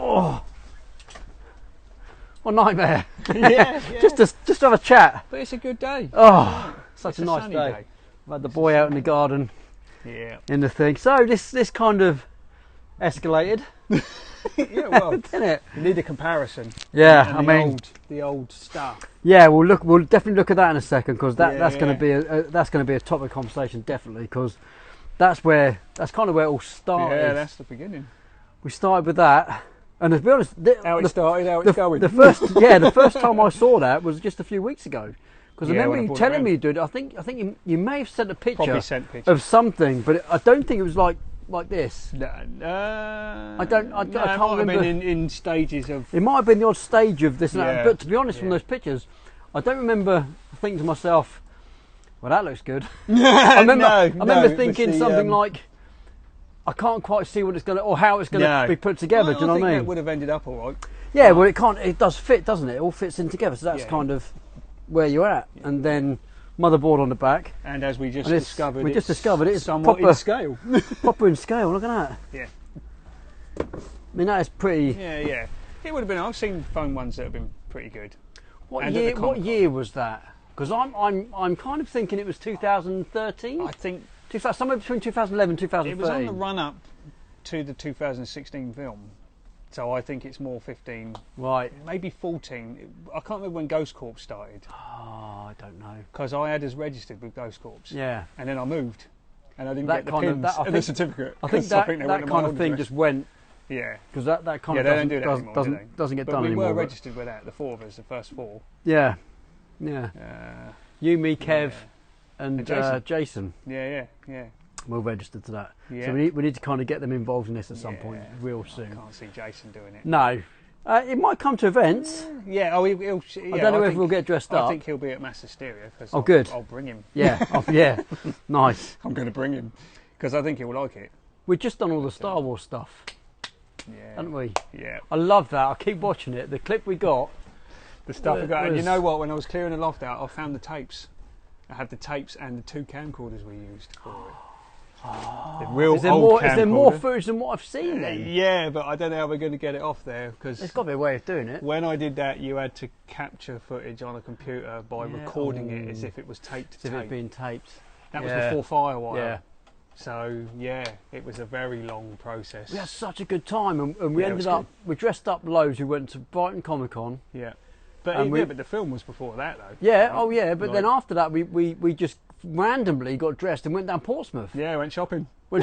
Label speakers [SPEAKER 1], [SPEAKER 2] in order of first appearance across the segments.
[SPEAKER 1] Oh, what a nightmare!
[SPEAKER 2] Yeah.
[SPEAKER 1] just to have a chat.
[SPEAKER 2] But it's a good day.
[SPEAKER 1] Oh, such a nice
[SPEAKER 2] sunny
[SPEAKER 1] day.
[SPEAKER 2] day.
[SPEAKER 1] I've had the boy out in the garden.
[SPEAKER 2] Yeah.
[SPEAKER 1] In the thing. So this kind of escalated.
[SPEAKER 2] Yeah, well,
[SPEAKER 1] Didn't it?
[SPEAKER 2] you need a comparison.
[SPEAKER 1] Yeah,
[SPEAKER 2] And
[SPEAKER 1] I mean,
[SPEAKER 2] the old stuff.
[SPEAKER 1] yeah, we'll definitely look at that in a second, because that's going
[SPEAKER 2] Yeah.
[SPEAKER 1] to be a topic of conversation, definitely, because that's kind of where it all started.
[SPEAKER 2] Yeah, that's the beginning.
[SPEAKER 1] We started with that, and to be honest,
[SPEAKER 2] How it started, how it's going.
[SPEAKER 1] the first time I saw that was just a few weeks ago, because I remember you telling me, dude. I think you may have sent a picture, of something, but I don't think it was like this.
[SPEAKER 2] No,
[SPEAKER 1] I can't remember.
[SPEAKER 2] In stages of.
[SPEAKER 1] It might have been the odd stage of this and that,
[SPEAKER 2] Yeah.
[SPEAKER 1] but to be honest, from those pictures, I don't remember thinking to myself, well, that looks good. I remember thinking something like, I can't quite see what it's going to, or how it's going to be put together.
[SPEAKER 2] Well,
[SPEAKER 1] do you know what I mean?
[SPEAKER 2] It would have ended up all right.
[SPEAKER 1] Yeah, well, it does fit, doesn't it? It all fits in together, so that's kind of where you're at. Yeah. And then motherboard on the back.
[SPEAKER 2] And as we just discovered,
[SPEAKER 1] it's
[SPEAKER 2] somewhat
[SPEAKER 1] proper,
[SPEAKER 2] in scale.
[SPEAKER 1] Proper in scale. Look at that.
[SPEAKER 2] Yeah.
[SPEAKER 1] I mean, that is pretty.
[SPEAKER 2] Yeah. It would have been. I've seen phone ones that have been pretty good.
[SPEAKER 1] What year was that? Because I'm kind of thinking it was 2013.
[SPEAKER 2] I think
[SPEAKER 1] somewhere between 2011 and 2013.
[SPEAKER 2] It was on the run up to the 2016 film. So I think it's more 15,
[SPEAKER 1] right?
[SPEAKER 2] Maybe 14. I can't remember when Ghost Corps started.
[SPEAKER 1] Oh, I don't know.
[SPEAKER 2] Because I had us registered with Ghost Corps.
[SPEAKER 1] Yeah.
[SPEAKER 2] And then I moved, and I didn't get the pins and the certificate.
[SPEAKER 1] I think that kind of thing just went.
[SPEAKER 2] Yeah.
[SPEAKER 1] Because that kind of doesn't get done anymore.
[SPEAKER 2] We were registered with that, the four of us, the first four.
[SPEAKER 1] Yeah. You, me, Kev, and Jason.
[SPEAKER 2] Yeah.
[SPEAKER 1] We're registered to that.
[SPEAKER 2] Yeah.
[SPEAKER 1] So we need to kind of get them involved in this at some point real soon.
[SPEAKER 2] I can't see Jason doing it.
[SPEAKER 1] No. It might come to events.
[SPEAKER 2] Yeah.
[SPEAKER 1] I don't know if we'll get dressed up.
[SPEAKER 2] I think he'll be at Mass Hysteria.
[SPEAKER 1] Good.
[SPEAKER 2] I'll bring him.
[SPEAKER 1] Yeah. Yeah. Nice.
[SPEAKER 2] I'm going to bring him because I think he'll like it.
[SPEAKER 1] We've just done all the Star Wars stuff.
[SPEAKER 2] Yeah.
[SPEAKER 1] Haven't we?
[SPEAKER 2] Yeah.
[SPEAKER 1] I love that. I keep watching it. The clip we got.
[SPEAKER 2] The stuff we got. And you know what? When I was clearing the loft out, I found the tapes. I had the tapes and the 2 camcorders we used for it.
[SPEAKER 1] Is there more footage than what I've seen then?
[SPEAKER 2] Yeah, but I don't know how we're going to get it off there, because
[SPEAKER 1] there's got to be a way of doing it.
[SPEAKER 2] When I did that, you had to capture footage on a computer by recording it as if it was taped to tape.
[SPEAKER 1] As if it being taped.
[SPEAKER 2] That was before Firewire.
[SPEAKER 1] Yeah.
[SPEAKER 2] So it was a very long process.
[SPEAKER 1] We had such a good time, and we ended up. We dressed up loads. We went to Brighton Comic Con.
[SPEAKER 2] Yeah. But but the film was before that though.
[SPEAKER 1] Yeah, but then after that we just randomly got dressed and went down Portsmouth.
[SPEAKER 2] Yeah, went shopping.
[SPEAKER 1] We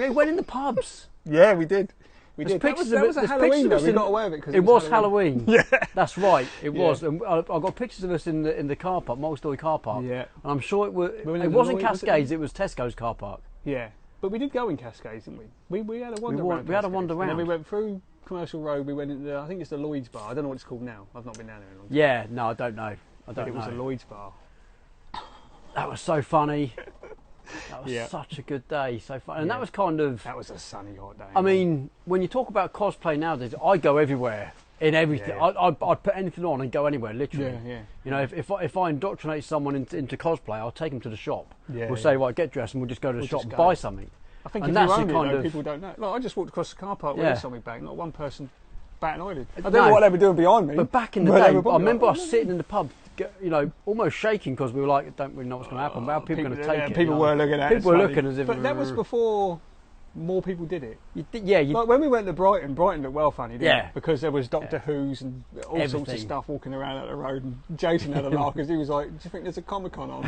[SPEAKER 1] went in the pubs.
[SPEAKER 2] Yeah, we did.
[SPEAKER 1] That
[SPEAKER 2] was a Halloween though. We got away with it because
[SPEAKER 1] it was Halloween.
[SPEAKER 2] Yeah,
[SPEAKER 1] that's right. It was. And I got pictures of us in the car park, multi-story car park.
[SPEAKER 2] Yeah,
[SPEAKER 1] and I'm sure it wasn't Cascades. It was Tesco's car park.
[SPEAKER 2] Yeah, but we did go in Cascades, didn't we? We had a wander around.
[SPEAKER 1] We had a wander around.
[SPEAKER 2] And then we went through Commercial Road. We went into I think it's the Lloyd's bar. I don't know what it's called now. I've not been down there in a long time.
[SPEAKER 1] Yeah, no, I don't know.
[SPEAKER 2] It was a Lloyd's bar.
[SPEAKER 1] That was so funny. That was such a good day, so fun. And that was that was
[SPEAKER 2] a sunny hot day.
[SPEAKER 1] I mean, when you talk about cosplay nowadays, I go everywhere in everything.
[SPEAKER 2] Yeah.
[SPEAKER 1] I'd put anything on and go anywhere, literally.
[SPEAKER 2] Yeah.
[SPEAKER 1] You know, if I indoctrinate someone into cosplay, I'll take them to the shop.
[SPEAKER 2] Yeah,
[SPEAKER 1] we'll say, right, get dressed, and we'll just go to the shop and buy something.
[SPEAKER 2] I think if you own it, people don't know. Like, I just walked across the car park with something back, not one person bat an eyelid. I don't know what they were doing behind me.
[SPEAKER 1] But back in the day, I remember us sitting in the pub, almost shaking because we were like, don't really know what's going to happen. How are people going to take it?
[SPEAKER 2] People were looking at it.
[SPEAKER 1] People were looking as if.
[SPEAKER 2] But that was before more people did it.
[SPEAKER 1] Like
[SPEAKER 2] when we went to Brighton looked well funny, didn't it? Because there was Doctor Who's and all sorts of stuff walking around out the road, and Jason had a laugh because he was like, do you think there's a Comic-Con on?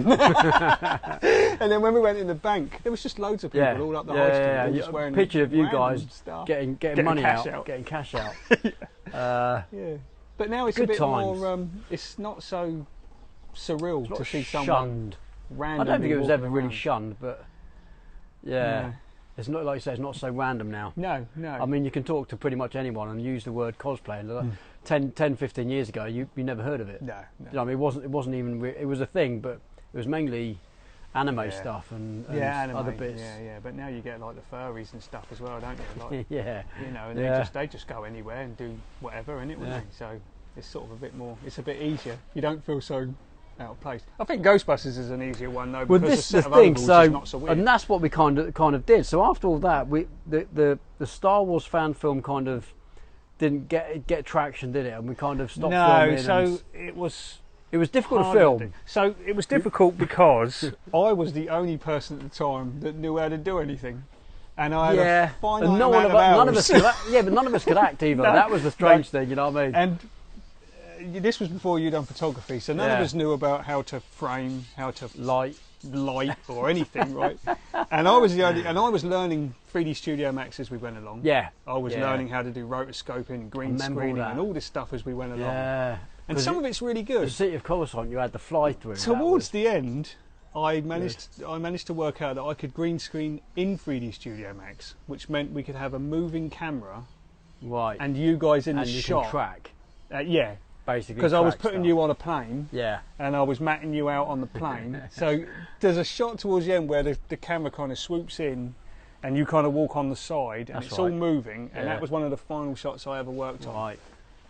[SPEAKER 2] And then when we went in the bank, there was just loads of people all up the high street. Just wearing
[SPEAKER 1] picture of you guys getting money
[SPEAKER 2] out,
[SPEAKER 1] getting cash out.
[SPEAKER 2] But now it's a bit more, it's not so surreal to see someone randomly.
[SPEAKER 1] I don't think it was ever really shunned, but it's not like you say. It's not so random now.
[SPEAKER 2] No.
[SPEAKER 1] I mean, you can talk to pretty much anyone and use the word cosplay. And 10, 15 years ago, you never heard of it.
[SPEAKER 2] No.
[SPEAKER 1] You know, I mean, it wasn't even. It was a thing, but it was mainly anime stuff and other bits.
[SPEAKER 2] Yeah. But now you get like the furries and stuff as well, don't you? Like, You know, and they just go anywhere and do whatever in it, wouldn't they? So it's sort of a bit more. It's a bit easier. You don't feel so out of place. I think Ghostbusters is an easier one though, because
[SPEAKER 1] this
[SPEAKER 2] the
[SPEAKER 1] is the thing.
[SPEAKER 2] is not so weird.
[SPEAKER 1] And that's what we kind of did. So after all that, the Star Wars fan film kind of didn't get traction, did it? And we kind of stopped
[SPEAKER 2] No,
[SPEAKER 1] filming.
[SPEAKER 2] so it was
[SPEAKER 1] difficult to film.
[SPEAKER 2] So it was difficult because I was the only person at the time that knew how to do anything. And I had a finite amount of hours.
[SPEAKER 1] None of us could act, but none of us could act either. No, that was the strange thing, you know what I mean?
[SPEAKER 2] And this was before you'd done photography, so none of us knew about how to frame, how to light or anything, right? And I was learning 3D Studio Max as we went along.
[SPEAKER 1] Yeah.
[SPEAKER 2] I was learning how to do rotoscoping, green screening, and all this stuff as we went along.
[SPEAKER 1] Yeah.
[SPEAKER 2] And some of it's really good.
[SPEAKER 1] The City of Coruscant, you had the fly through.
[SPEAKER 2] Towards the end, I managed to work out that I could green screen in 3D Studio Max, which meant we could have a moving camera,
[SPEAKER 1] right?
[SPEAKER 2] And you guys in the shot.
[SPEAKER 1] Can track.
[SPEAKER 2] Yeah,
[SPEAKER 1] basically.
[SPEAKER 2] Because I was putting you on a plane.
[SPEAKER 1] Yeah.
[SPEAKER 2] And I was matting you out on the plane. So there's a shot towards the end where the camera kind of swoops in, and you kind of walk on the side, and it's all moving. And that was one of the final shots I ever worked on.
[SPEAKER 1] Right.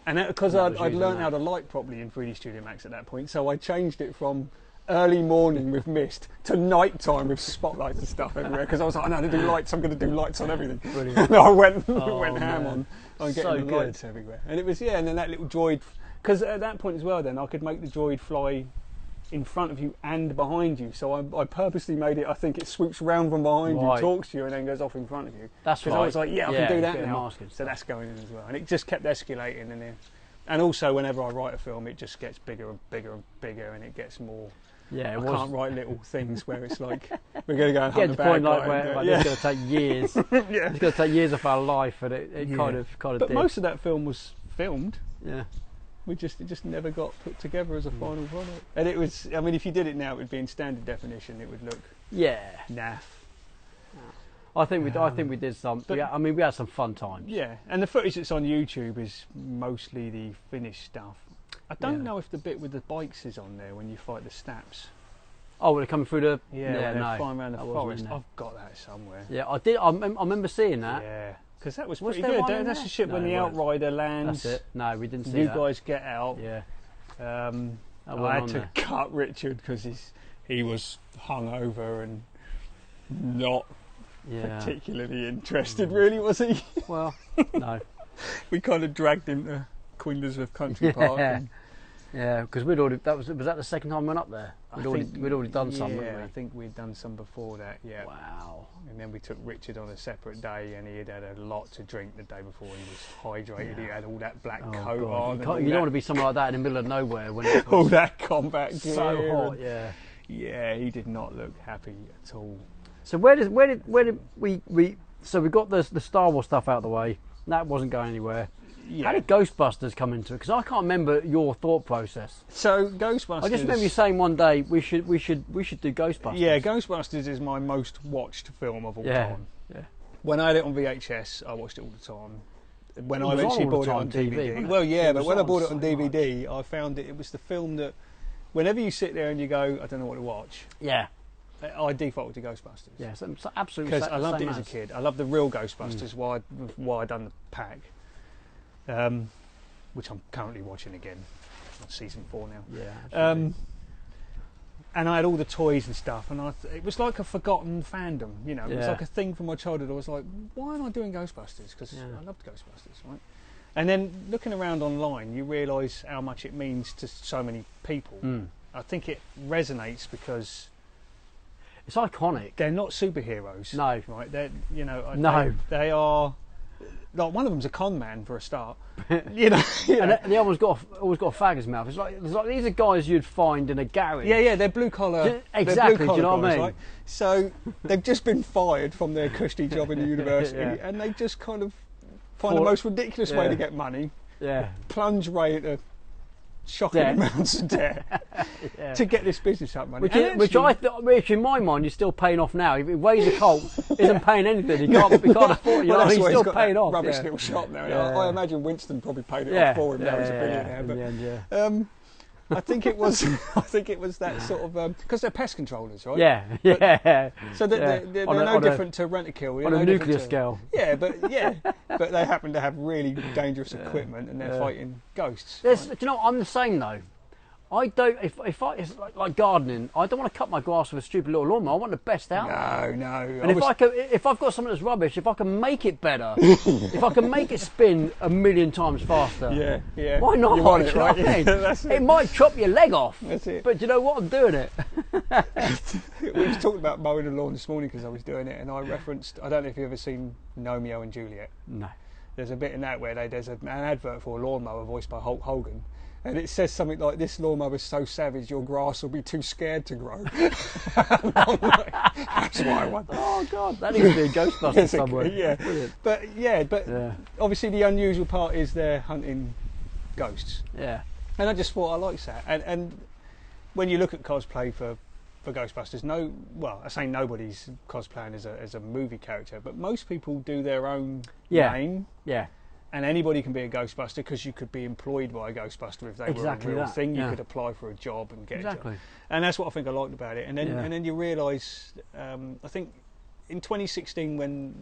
[SPEAKER 2] And because I'd learned how to light properly in 3D Studio Max at that point, so I changed it from early morning with mist to night time with spotlights and stuff everywhere, because I was like, I know how to do lights, I'm going to do lights on everything. Brilliant. And I went ham on getting the lights everywhere. And it was, and then that little droid, because at that point as well then, I could make the droid fly in front of you and behind you, so I purposely made it, I think it swoops round from behind you, talks to you, and then goes off in front of you.
[SPEAKER 1] That's right.
[SPEAKER 2] Because I was like, I can do that now. So that's going in as well. And it just kept escalating, and also whenever I write a film, it just gets bigger and bigger and bigger, and it gets more... Yeah, I can't write little things where it's like we're going to go and hunt the bad guy.
[SPEAKER 1] Where it's going to take years. It's going to take years of our life, and it kind of
[SPEAKER 2] But most of that film was filmed.
[SPEAKER 1] Yeah.
[SPEAKER 2] It just never got put together as a final product. And it was, I mean, if you did it now, it would be in standard definition. It would look naff.
[SPEAKER 1] I think we did some. But, we had some fun times.
[SPEAKER 2] Yeah, and the footage that's on YouTube is mostly the finished stuff. I don't know if the bit with the bikes is on there when you fight the Snaps.
[SPEAKER 1] Oh, when they're coming through the...
[SPEAKER 2] when they're flying around the forest. I've got that somewhere.
[SPEAKER 1] Yeah, I did. I remember seeing that.
[SPEAKER 2] Yeah, because that was pretty good. That's the shit when the Outrider lands.
[SPEAKER 1] That's it. No, we didn't see that.
[SPEAKER 2] You guys get out.
[SPEAKER 1] Yeah.
[SPEAKER 2] I had to cut Richard because he was hungover and not particularly interested, really, was he?
[SPEAKER 1] Well, no.
[SPEAKER 2] We kind of dragged him to Queen Elizabeth Country Park.
[SPEAKER 1] Yeah, because we'd already. Was that the second time we went up there? We'd already done some.
[SPEAKER 2] Yeah, I think we'd done some before that. Yeah.
[SPEAKER 1] Wow.
[SPEAKER 2] And then we took Richard on a separate day, and he had had a lot to drink the day before. He was hydrated. Yeah. He had all that black coat on.
[SPEAKER 1] You don't want to be somewhere like that in the middle of nowhere when it's
[SPEAKER 2] all that combat gear.
[SPEAKER 1] So hot. Yeah.
[SPEAKER 2] Yeah, he did not look happy at all.
[SPEAKER 1] So where did we? So we got the Star Wars stuff out of the way. That wasn't going anywhere. Yeah. How did Ghostbusters come into it? Because I can't remember your thought process.
[SPEAKER 2] So Ghostbusters.
[SPEAKER 1] I just remember you saying one day we should do Ghostbusters.
[SPEAKER 2] Yeah, Ghostbusters is my most watched film of all time. Yeah. When I had it on VHS, I watched it all the time. When I eventually bought it on DVD. Well, yeah, but when I bought it on DVD, I found it was the film that, whenever you sit there and you go, I don't know what to watch.
[SPEAKER 1] Yeah.
[SPEAKER 2] I defaulted to Ghostbusters.
[SPEAKER 1] Yeah, absolutely.
[SPEAKER 2] Because I loved it as a kid. I loved the real Ghostbusters. Why I done the pack. Which I'm currently watching again, season 4 now.
[SPEAKER 1] Yeah, absolutely.
[SPEAKER 2] And I had all the toys and stuff, and it was like a forgotten fandom, you know. It was like a thing from my childhood. I was like, why am I doing Ghostbusters? Because I loved Ghostbusters, right? And then looking around online, you realise how much it means to so many people. I think it resonates because
[SPEAKER 1] it's iconic.
[SPEAKER 2] They're not superheroes,
[SPEAKER 1] no,
[SPEAKER 2] right? They're
[SPEAKER 1] no,
[SPEAKER 2] they are. Like one of them's a con man for a start, you know.
[SPEAKER 1] And the other one's always got a fag in his mouth. It's like these are guys you'd find in a garage.
[SPEAKER 2] Yeah, they're blue collar.
[SPEAKER 1] Exactly. Do you know what I mean?
[SPEAKER 2] Right? So they've just been fired from their cushy job in the university, and they just kind of find the most ridiculous way to get money. Yeah. Plunge Ray into shocking amounts of debt to get this business up running.
[SPEAKER 1] Which in my mind, you're still paying off now. If Razor Colt isn't paying anything, he can't afford it. You know, he's still paying off.
[SPEAKER 2] Rubbish little shop now. I imagine Winston probably paid it off for him. Now he's a billionaire. I think it was that sort of because they're pest controllers, right?
[SPEAKER 1] Yeah.
[SPEAKER 2] So they're no different to Rent-A-Kill
[SPEAKER 1] on a nuclear scale.
[SPEAKER 2] Yeah, but they happen to have really dangerous equipment and they're fighting ghosts.
[SPEAKER 1] Do you know, I'm the same though. I don't. If it's like gardening, I don't want to cut my grass with a stupid little lawnmower. I want the best out.
[SPEAKER 2] No.
[SPEAKER 1] And if I've got something that's rubbish, if I can make it better, if I can make it spin 1,000,000 times faster,
[SPEAKER 2] yeah.
[SPEAKER 1] why not?
[SPEAKER 2] You want it, right?
[SPEAKER 1] It might chop your leg off.
[SPEAKER 2] That's it.
[SPEAKER 1] But you know what? I'm doing it.
[SPEAKER 2] We was talking about mowing the lawn this morning because I was doing it, and I referenced. I don't know if you've ever seen Romeo and Juliet.
[SPEAKER 1] No.
[SPEAKER 2] There's a bit in that where there's an advert for a lawnmower voiced by Hulk Hogan. And it says something like, "This lawnmower is so savage, your grass will be too scared to grow." I'm like, that's why I want.
[SPEAKER 1] Oh God, that needs to be a Ghostbuster somewhere.
[SPEAKER 2] Yeah, but obviously the unusual part is they're hunting ghosts.
[SPEAKER 1] Yeah.
[SPEAKER 2] And I just thought I liked that. And when you look at cosplay for Ghostbusters, I say nobody's cosplaying as a movie character, but most people do their own name. Yeah. And anybody can be a Ghostbuster because you could be employed by a Ghostbuster if they were a real thing. You could apply for a job and get a job. And that's what I think I liked about it. And then you realise, I think in 2016 when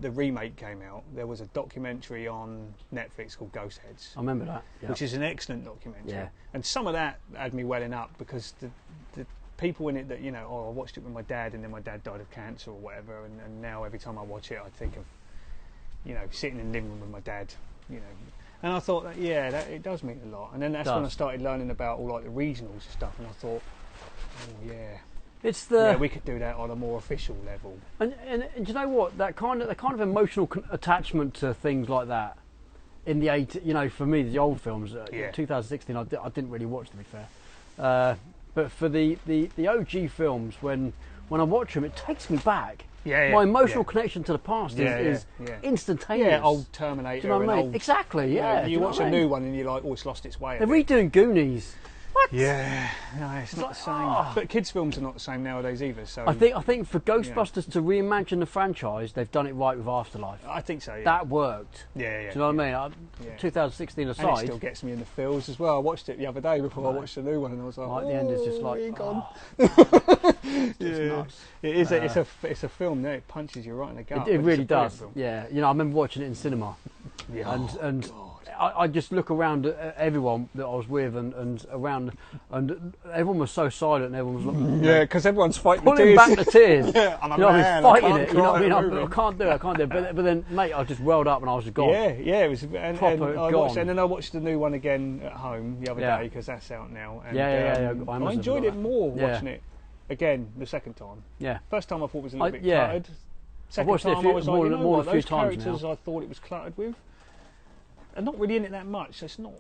[SPEAKER 2] the remake came out, there was a documentary on Netflix called Ghost Heads.
[SPEAKER 1] I remember that.
[SPEAKER 2] Which is an excellent documentary.
[SPEAKER 1] Yeah. And
[SPEAKER 2] some of that had me welling up because the people in it that, I watched it with my dad and then my dad died of cancer or whatever, and now every time I watch it I think of sitting in the living room with my dad, and I thought that it does mean a lot. And then that's when I started learning about all like the regionals and stuff, and I thought, we could do that on a more official level. And
[SPEAKER 1] do you know what, that kind of emotional attachment to things like that in the 80s, for me the old films, 2016 I didn't really watch, to be fair, but for the OG films, when I watch them, it takes me back. My emotional connection to the past is instantaneous.
[SPEAKER 2] Yeah, old Terminator.
[SPEAKER 1] Do you know what I mean? Exactly, yeah.
[SPEAKER 2] You watch a new one and you're like, it's lost its way.
[SPEAKER 1] They're redoing Goonies. What?
[SPEAKER 2] Yeah, no, it's not the same. But kids' films are not the same nowadays either. So
[SPEAKER 1] I think for Ghostbusters to reimagine the franchise, they've done it right with Afterlife.
[SPEAKER 2] I think so. Yeah.
[SPEAKER 1] That worked.
[SPEAKER 2] Yeah.
[SPEAKER 1] Do you know what I mean? 2016 aside,
[SPEAKER 2] and it still gets me in the feels as well. I watched it the other day before I watched the new one, and I was like,
[SPEAKER 1] right, the end is just like,
[SPEAKER 2] gone.
[SPEAKER 1] It's nuts.
[SPEAKER 2] It is. It's a film that it punches you right in the gut.
[SPEAKER 1] It really does. Yeah. I remember watching it in cinema. Yeah. And I just look around at everyone that I was with and around, and everyone was so silent, and everyone was like,
[SPEAKER 2] because everyone's fighting
[SPEAKER 1] pulling back the tears.
[SPEAKER 2] I'm a man,
[SPEAKER 1] fighting it. I can't do it. But then, mate, I just welled up and I was just gone.
[SPEAKER 2] It was
[SPEAKER 1] proper gone.
[SPEAKER 2] And then I watched the new one again at home the other day because that's out now. And, I enjoyed it more watching it again the second time. Yeah. First time I thought it was a little bit cluttered. Second time I was like, those characters I thought it was cluttered with. I'm not really in it that much. So it's not.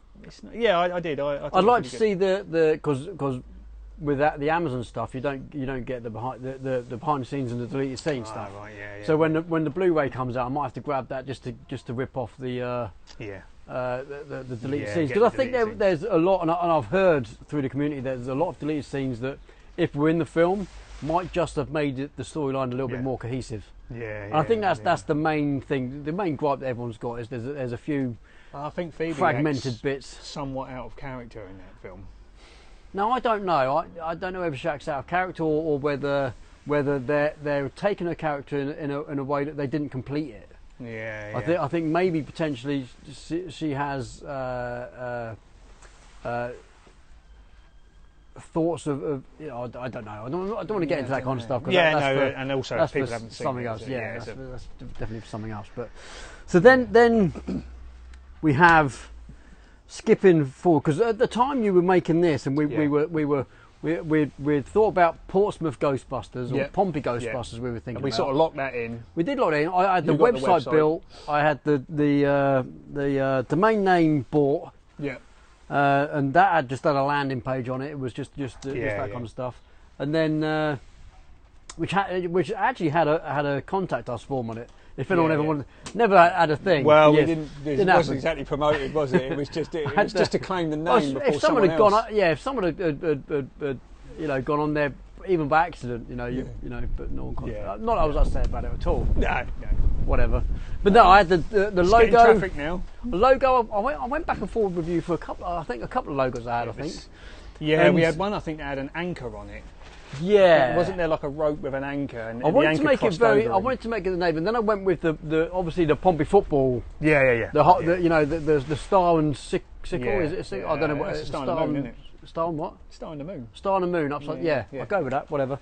[SPEAKER 2] Yeah, I did.
[SPEAKER 1] I'd like to see the because with the Amazon stuff, you don't get the behind the scenes and the deleted scene stuff.
[SPEAKER 2] Right, yeah.
[SPEAKER 1] So when the Blu-ray comes out, I might have to grab that just to rip off the deleted scenes, because I think there's a lot, and I've heard through the community there's a lot of deleted scenes that, if we're in the film, might just have made the storyline a little bit more cohesive. And I think that's the main thing. The main gripe that everyone's got is there's a few.
[SPEAKER 2] I think Phoebe
[SPEAKER 1] fragmented bits,
[SPEAKER 2] somewhat out of character in that film.
[SPEAKER 1] No, I don't know. I don't know whether she acts out of character or whether they're taking her character in a way that they didn't complete it. I think maybe potentially she has thoughts of I don't know. I don't want to get into that kind of stuff.
[SPEAKER 2] And also
[SPEAKER 1] that's
[SPEAKER 2] people
[SPEAKER 1] for
[SPEAKER 2] haven't seen
[SPEAKER 1] something
[SPEAKER 2] it,
[SPEAKER 1] else.
[SPEAKER 2] That's
[SPEAKER 1] definitely for something else. But so then we have skipping forward, because at the time you were making this, and we thought about Portsmouth Ghostbusters or Pompey Ghostbusters. We were thinking.
[SPEAKER 2] And we sort of locked that in.
[SPEAKER 1] We did lock it in. I had the website built. I had the domain name bought.
[SPEAKER 2] Yeah.
[SPEAKER 1] And that had just had a landing page on it. It was just that kind of stuff. And then which actually had a contact us form on it. If anyone ever wanted, never had a thing.
[SPEAKER 2] Well, we didn't. It wasn't exactly promoted, was it? It was just to claim the name before someone else.
[SPEAKER 1] If someone had gone on there even by accident, but no one. Not that I was upset about it at all.
[SPEAKER 2] No.
[SPEAKER 1] Whatever. But no, I had the logo.
[SPEAKER 2] Traffic now.
[SPEAKER 1] The logo. I went back and forward with you for a couple of logos I had. I think.
[SPEAKER 2] Yeah, we had one. I think that had an anchor on it.
[SPEAKER 1] Yeah,
[SPEAKER 2] wasn't there like a rope with an anchor? And
[SPEAKER 1] I wanted to make it I wanted to make it the name, and then I went with the obviously the Pompey football.
[SPEAKER 2] Yeah.
[SPEAKER 1] The star and sickle. Is it? I don't know what
[SPEAKER 2] it's a star and moon, isn't it?
[SPEAKER 1] Star on what?
[SPEAKER 2] Star on the Moon.
[SPEAKER 1] Star on the Moon. Upside. Yeah, I'll go with that. Whatever.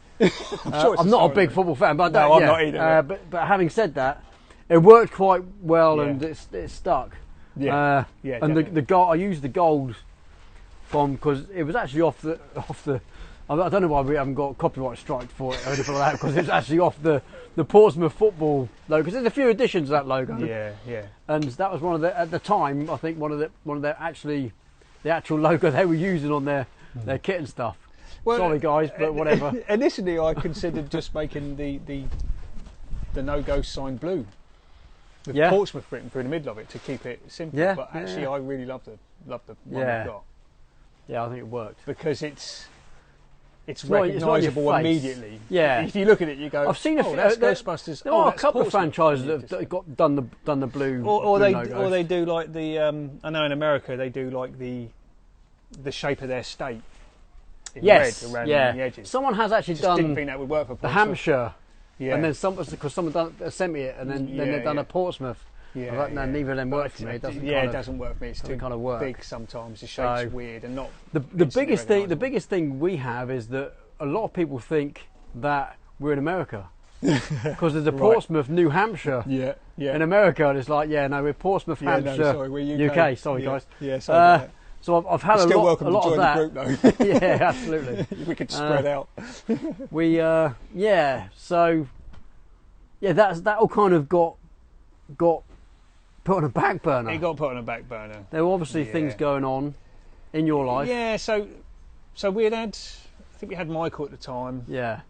[SPEAKER 2] I'm
[SPEAKER 1] not a big football fan, but
[SPEAKER 2] I'm not either.
[SPEAKER 1] But having said that, it worked quite well, and it stuck.
[SPEAKER 2] Yeah.
[SPEAKER 1] And the gold, I used the gold from, because it was actually off the. I don't know why we haven't got copyright strike for it or anything like that, because it's actually off the Portsmouth football logo. Because there's a few editions of that logo.
[SPEAKER 2] Yeah.
[SPEAKER 1] And that was one of the, at the time, I think one of their actually the actual logo they were using on their kit and stuff. Well, sorry guys, but whatever.
[SPEAKER 2] Initially, I considered just making the no ghost sign blue, with Portsmouth written through the middle of it to keep it simple.
[SPEAKER 1] Yeah,
[SPEAKER 2] but actually, I really love the one we've got.
[SPEAKER 1] Yeah, I think it worked
[SPEAKER 2] because it's recognisable immediately.
[SPEAKER 1] Yeah,
[SPEAKER 2] if you look at it, you go,
[SPEAKER 1] I've seen
[SPEAKER 2] that's Ghostbusters.
[SPEAKER 1] There are a couple of franchises that have got done the blue.
[SPEAKER 2] Or they do like the. I know in America they do like the shape of their state. In red around the edges.
[SPEAKER 1] Someone has actually done.
[SPEAKER 2] Didn't think that would work for Portsmouth.
[SPEAKER 1] The Hampshire. Yeah. And then because someone sent me it, and then they've done a Portsmouth. Yeah, like, no, neither of them work for me. It
[SPEAKER 2] doesn't work for me. It's too kind of big sometimes. The shape's weird and not.
[SPEAKER 1] The biggest thing we have is that a lot of people think that we're in America because there's a Portsmouth, New Hampshire. In America, and it's like, we're Portsmouth, Hampshire,
[SPEAKER 2] we're
[SPEAKER 1] UK. Sorry, guys.
[SPEAKER 2] Yeah, sorry.
[SPEAKER 1] So I've had
[SPEAKER 2] a
[SPEAKER 1] lot
[SPEAKER 2] to
[SPEAKER 1] of that.
[SPEAKER 2] The group, though.
[SPEAKER 1] Yeah, absolutely.
[SPEAKER 2] We could spread out.
[SPEAKER 1] That all kind of got put on a back burner.
[SPEAKER 2] It got put on a back burner.
[SPEAKER 1] There were obviously things going on in your life.
[SPEAKER 2] Yeah, so we had, I think we had Michael at the time.
[SPEAKER 1] Yeah.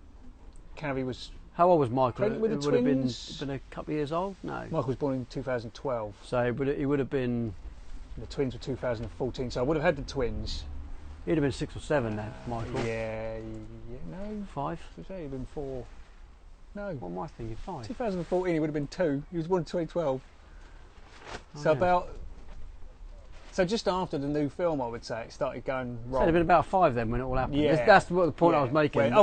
[SPEAKER 2] Carrie was.
[SPEAKER 1] How old was Michael?
[SPEAKER 2] It would have been
[SPEAKER 1] a couple of years old. No.
[SPEAKER 2] Michael was born in 2012.
[SPEAKER 1] So he would have been.
[SPEAKER 2] The twins were 2014, so I would have had the twins.
[SPEAKER 1] He'd have been 6 or 7 then, Michael.
[SPEAKER 2] No.
[SPEAKER 1] 5?
[SPEAKER 2] He'd have been 4. No.
[SPEAKER 1] What am I thinking? 5?
[SPEAKER 2] 2014, he would have been 2. He was born in 2012. So just after the new film, I would say, it started going wrong. So
[SPEAKER 1] it'd have been about 5 then when it all happened.
[SPEAKER 2] Yeah.
[SPEAKER 1] That's what the point I was making. When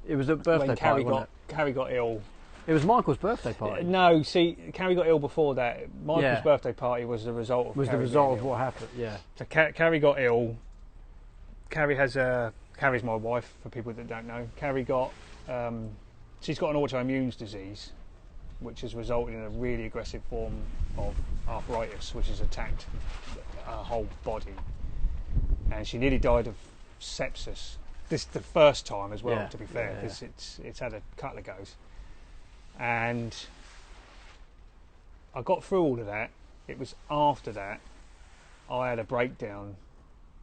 [SPEAKER 1] it was a birthday party,
[SPEAKER 2] Carrie got ill.
[SPEAKER 1] It was Michael's birthday party.
[SPEAKER 2] No, see, Carrie got ill before that. Michael's birthday party was the result of.
[SPEAKER 1] What happened. Yeah.
[SPEAKER 2] So Carrie got ill. Carrie's my wife. For people that don't know, Carrie got. She's got an autoimmune disease, which has resulted in a really aggressive form of arthritis, which has attacked her whole body, and she nearly died of sepsis. This is the first time as well, to be fair, because it's had a couple of goes. And I got through all of that. It was after that I had a breakdown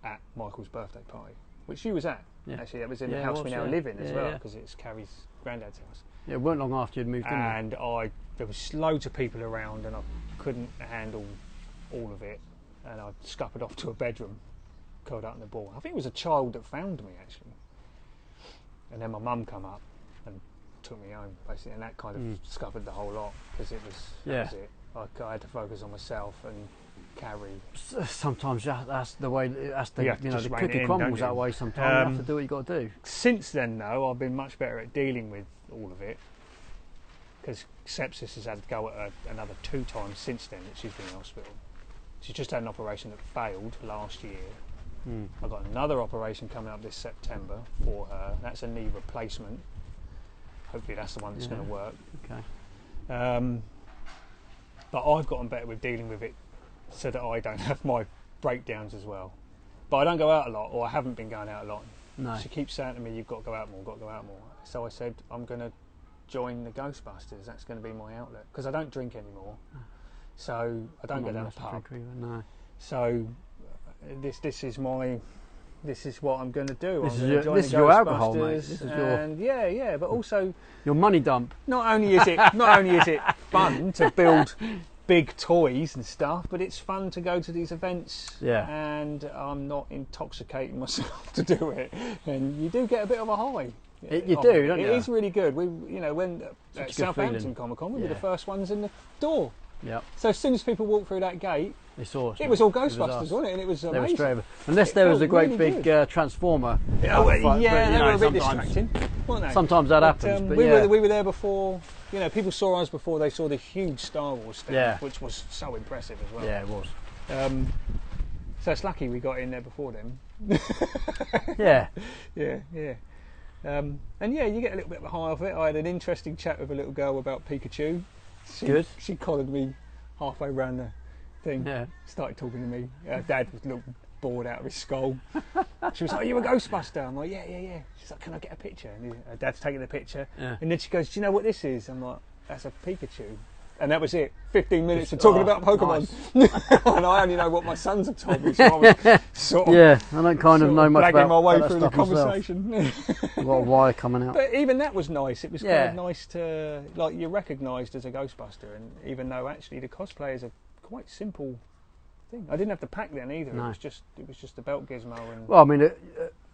[SPEAKER 2] at Michael's birthday party, which she was at. Actually, that was in the house we now live in as well, because it's Carrie's granddad's house.
[SPEAKER 1] Yeah, it weren't long after you'd moved in.
[SPEAKER 2] And there was loads of people around, and I couldn't handle all of it, and I scuppered off to a bedroom, curled up in the ball. I think it was a child that found me actually, and then my mum come up and took me home basically, and that kind of scuppered the whole lot, because it was that was it. I had to focus on myself and Carrie.
[SPEAKER 1] Sometimes that's the way. That's the the cookie crumbles that way. Sometimes you have to do what you got to do.
[SPEAKER 2] Since then, though, I've been much better at dealing with all of it, because sepsis has had to go at another 2 times since then that she's been in hospital. She's just had an operation that failed last year. I've got another operation coming up this September for her. That's a knee replacement. Hopefully that's the one that's going to work.
[SPEAKER 1] Okay.
[SPEAKER 2] But I've gotten better with dealing with it so that I don't have my breakdowns as well. But I don't go out a lot, or I haven't been going out a lot.
[SPEAKER 1] No.
[SPEAKER 2] She keeps saying to me, you've got to go out more, So I said, I'm going to join the Ghostbusters. That's going to be my outlet, because I don't drink anymore. So I don't go down the pub.
[SPEAKER 1] No.
[SPEAKER 2] So this is what I'm going to do.
[SPEAKER 1] This is your alcohol, mate. This is
[SPEAKER 2] but also
[SPEAKER 1] your money dump.
[SPEAKER 2] Not only is it fun to build big toys and stuff, but it's fun to go to these events. And I'm not intoxicating myself to do it, and you do get a bit of a high.
[SPEAKER 1] You do, don't you?
[SPEAKER 2] It is really good. When at Southampton Comic Con, we were the first ones in the door.
[SPEAKER 1] Yep.
[SPEAKER 2] So as soon as people walked through that gate,
[SPEAKER 1] they saw us.
[SPEAKER 2] It was all Ghostbusters, wasn't it? And it was amazing.
[SPEAKER 1] Unless there was a great big transformer.
[SPEAKER 2] They were a bit distracting, weren't they?
[SPEAKER 1] Sometimes that happens. But
[SPEAKER 2] we were there before. People saw us before they saw the huge Star Wars stand, which was so impressive as well.
[SPEAKER 1] Yeah, it was.
[SPEAKER 2] So it's lucky we got in there before them.
[SPEAKER 1] Yeah.
[SPEAKER 2] Yeah. And yeah, you get a little bit of a high off it. I had an interesting chat with a little girl about Pikachu.
[SPEAKER 1] Good.
[SPEAKER 2] She collared me halfway around the thing.
[SPEAKER 1] Yeah. Started
[SPEAKER 2] talking to me. Dad was a little bored out of his skull. She was like, "Are you a Ghostbuster?" I'm like, yeah. She's like, "Can I get a picture?" And Dad's taking the picture. Yeah. And then she goes, "Do you know what this is?" I'm like, "That's a Pikachu." And that was it. 15 minutes of talking about Pokemon. Nice. And I only know what my sons have told me, so I was sort of...
[SPEAKER 1] Yeah, I don't kind of know much about
[SPEAKER 2] my way through the conversation.
[SPEAKER 1] A lot of wire coming out.
[SPEAKER 2] But even that was nice. It was kind of nice to... Like, you're recognised as a Ghostbuster, and even though actually the cosplay is a quite simple thing. I didn't have the pack then either. No. It was just the belt gizmo. And
[SPEAKER 1] well,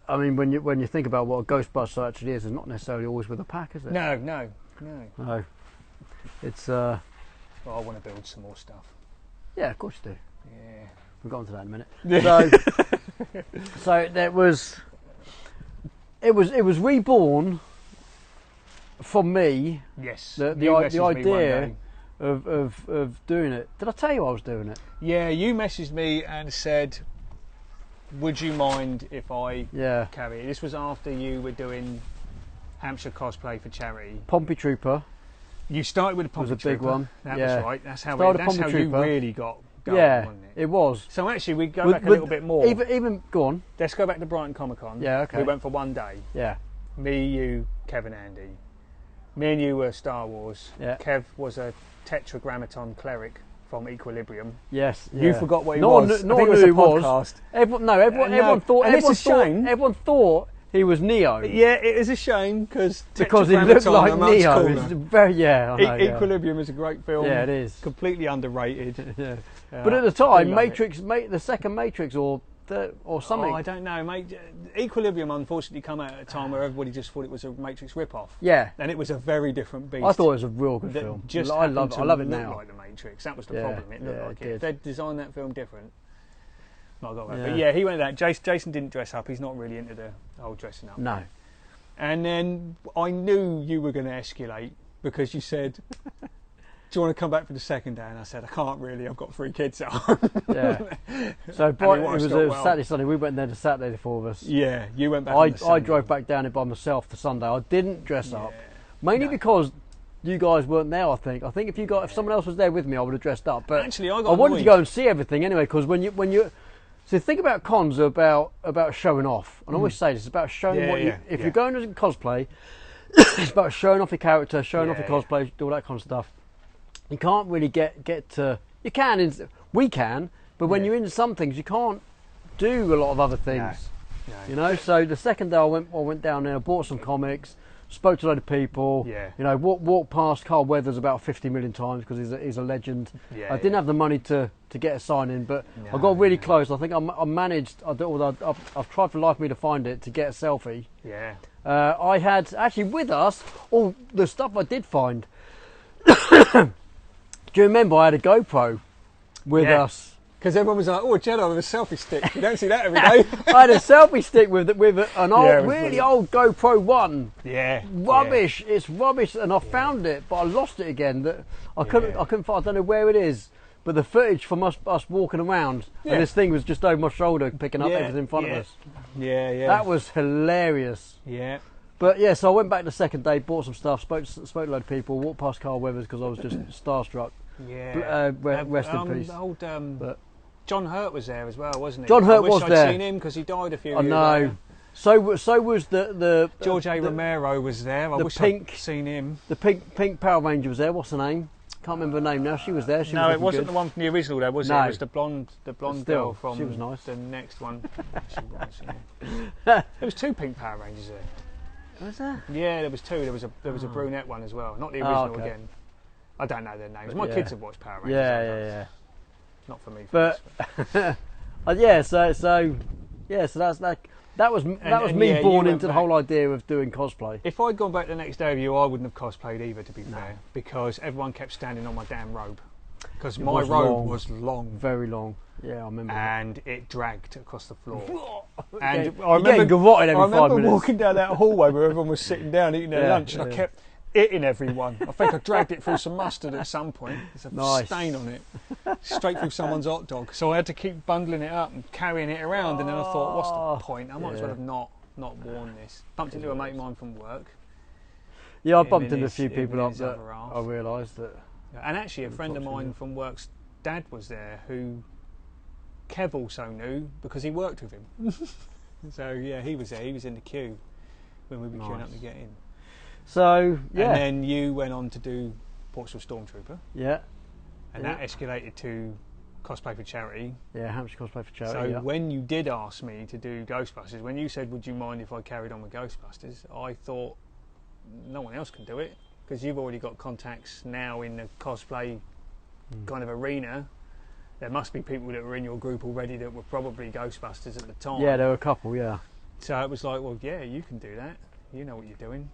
[SPEAKER 1] I mean, when you think about what a Ghostbuster actually is, it's not necessarily always with a pack, is it?
[SPEAKER 2] No.
[SPEAKER 1] It's...
[SPEAKER 2] Well, I want to build some more stuff.
[SPEAKER 1] Yeah, of course you do.
[SPEAKER 2] Yeah.
[SPEAKER 1] We'll go on to that in a minute. So it was reborn from me.
[SPEAKER 2] Yes.
[SPEAKER 1] The idea of doing it. Did I tell you I was doing it?
[SPEAKER 2] Yeah, you messaged me and said, "Would you mind if I carry it?" This was after you were doing Hampshire cosplay for charity.
[SPEAKER 1] Pompey Trooper.
[SPEAKER 2] You started with a Pompey Trooper.
[SPEAKER 1] It was a big one.
[SPEAKER 2] That was right. That's how you really got going, wasn't it?
[SPEAKER 1] It was.
[SPEAKER 2] So actually, we go back a little bit more.
[SPEAKER 1] Even go on.
[SPEAKER 2] Let's go back to Brighton Comic Con.
[SPEAKER 1] Yeah, okay.
[SPEAKER 2] We went for one day.
[SPEAKER 1] Yeah.
[SPEAKER 2] Me, you, Kevin, Andy. Me and you were Star Wars.
[SPEAKER 1] Yeah.
[SPEAKER 2] Kev was a Tetragrammaton cleric from Equilibrium.
[SPEAKER 1] Yes.
[SPEAKER 2] You forgot what he was.
[SPEAKER 1] No one knew who he was. Everyone thought. Everyone thought he was Neo.
[SPEAKER 2] Yeah, it is a shame because
[SPEAKER 1] he looked like Neo. It's
[SPEAKER 2] Equilibrium is a great film.
[SPEAKER 1] Yeah, it is
[SPEAKER 2] completely underrated.
[SPEAKER 1] Yeah. But at the time, the second Matrix or something.
[SPEAKER 2] Oh, I don't know. Equilibrium unfortunately came out at a time where everybody just thought it was a Matrix rip-off.
[SPEAKER 1] Yeah,
[SPEAKER 2] and it was a very different beast.
[SPEAKER 1] I thought it was a real good film. I love it now.
[SPEAKER 2] Like the Matrix. That was the problem. It looked like it. If they'd designed that film different. Not got that. But yeah, he went that. Jason didn't dress up. He's not really into the whole dressing up.
[SPEAKER 1] No.
[SPEAKER 2] And then I knew you were going to escalate because you said, "Do you want to come back for the second day?" And I said, "I can't really. I've got 3 kids at home."
[SPEAKER 1] Yeah. So it was a Saturday, Sunday. We went there the Saturday, the 4 of us.
[SPEAKER 2] Yeah, you went back.
[SPEAKER 1] I drove back down it by myself the Sunday. I didn't dress up, mainly because you guys weren't there. I think if someone else was there with me, I would have dressed up. But
[SPEAKER 2] actually, I
[SPEAKER 1] wanted to go and see everything anyway. Because when you so the thing about cons are about showing off. And I always say this: it's about showing what you. If you're going to cosplay, it's about showing off your character, showing off your cosplay, all that kind of stuff. You can't really get to. You can, we can, but when you're into some things, you can't do a lot of other things. No. You know. So the second day I went down there, bought some comics, spoke to a load of people.
[SPEAKER 2] Yeah.
[SPEAKER 1] You know, walked past Carl Weathers about 50 million times because he's a legend.
[SPEAKER 2] Yeah,
[SPEAKER 1] I didn't have the money to get a sign in, but I got really close. I think I managed. I've tried for life me to find it to get a selfie.
[SPEAKER 2] Yeah.
[SPEAKER 1] I had actually with us all the stuff I did find. Do you remember I had a GoPro with us?
[SPEAKER 2] Because everyone was like, "Oh, a Jedi with a selfie stick." You don't see that every day.
[SPEAKER 1] I had a selfie stick with an old, really old GoPro 1.
[SPEAKER 2] Yeah.
[SPEAKER 1] Rubbish. Yeah. It's rubbish, and I found it, but I lost it again. I couldn't find. I don't know where it is. But the footage from us walking around, and this thing was just over my shoulder, picking up everything in front of us.
[SPEAKER 2] Yeah.
[SPEAKER 1] That was hilarious.
[SPEAKER 2] Yeah.
[SPEAKER 1] But yeah, so I went back the second day, bought some stuff, spoke to a load of people, walked past Carl Weathers because I was just starstruck.
[SPEAKER 2] Yeah.
[SPEAKER 1] Rest in peace.
[SPEAKER 2] But John Hurt was there as well, wasn't he?
[SPEAKER 1] John Hurt was there.
[SPEAKER 2] I'd seen him because he died a few years
[SPEAKER 1] know.
[SPEAKER 2] Later.
[SPEAKER 1] So was the
[SPEAKER 2] George A. Romero was there. I wish I'd seen him.
[SPEAKER 1] The pink Power Ranger was there. What's her name? Can't remember her name now. She was there.
[SPEAKER 2] No, it wasn't the one from the original though, was it? It was the blonde girl from
[SPEAKER 1] she was nice.
[SPEAKER 2] The next one. She was, There was 2 pink Power Rangers there.
[SPEAKER 1] Was there?
[SPEAKER 2] Yeah, there was 2. There was a brunette one as well. Not the original again. I don't know their names. My kids have watched Power Rangers.
[SPEAKER 1] Yeah.
[SPEAKER 2] Not for me.
[SPEAKER 1] But so that's like. That was me born into the whole idea of doing cosplay.
[SPEAKER 2] If I'd gone back the next day with you, I wouldn't have cosplayed either, to be fair, because everyone kept standing on my damn robe. Because my robe was long.
[SPEAKER 1] Very long. Yeah, I remember.
[SPEAKER 2] And it dragged across the floor.
[SPEAKER 1] And I remember
[SPEAKER 2] walking down that hallway where everyone was sitting down eating their lunch, and I kept hitting everyone. I think I dragged it through some mustard at some point. There's a stain on it. straight through someone's hot dog. So I had to keep bundling it up and carrying it around. And then I thought, what's the point? I might as well have not worn this. Bumped into a mate of mine from work.
[SPEAKER 1] Yeah, I bumped into a few people up that I realised that.
[SPEAKER 2] And actually, a friend of mine from work's dad was there, who Kev also knew because he worked with him. So yeah, he was there. He was in the queue when we were queuing up to get in.
[SPEAKER 1] So yeah,
[SPEAKER 2] and then you went on to do Portsmouth Stormtrooper.
[SPEAKER 1] Yeah,
[SPEAKER 2] and that escalated to cosplay for charity.
[SPEAKER 1] Yeah, Hampshire cosplay for charity.
[SPEAKER 2] So when you did ask me to do Ghostbusters, when you said, "Would you mind if I carried on with Ghostbusters?" I thought no one else can do it because you've already got contacts now in the cosplay kind of arena. There must be people that were in your group already that were probably Ghostbusters at the time.
[SPEAKER 1] Yeah, there were a couple, yeah.
[SPEAKER 2] So it was like, well, yeah, you can do that. You know what you're doing.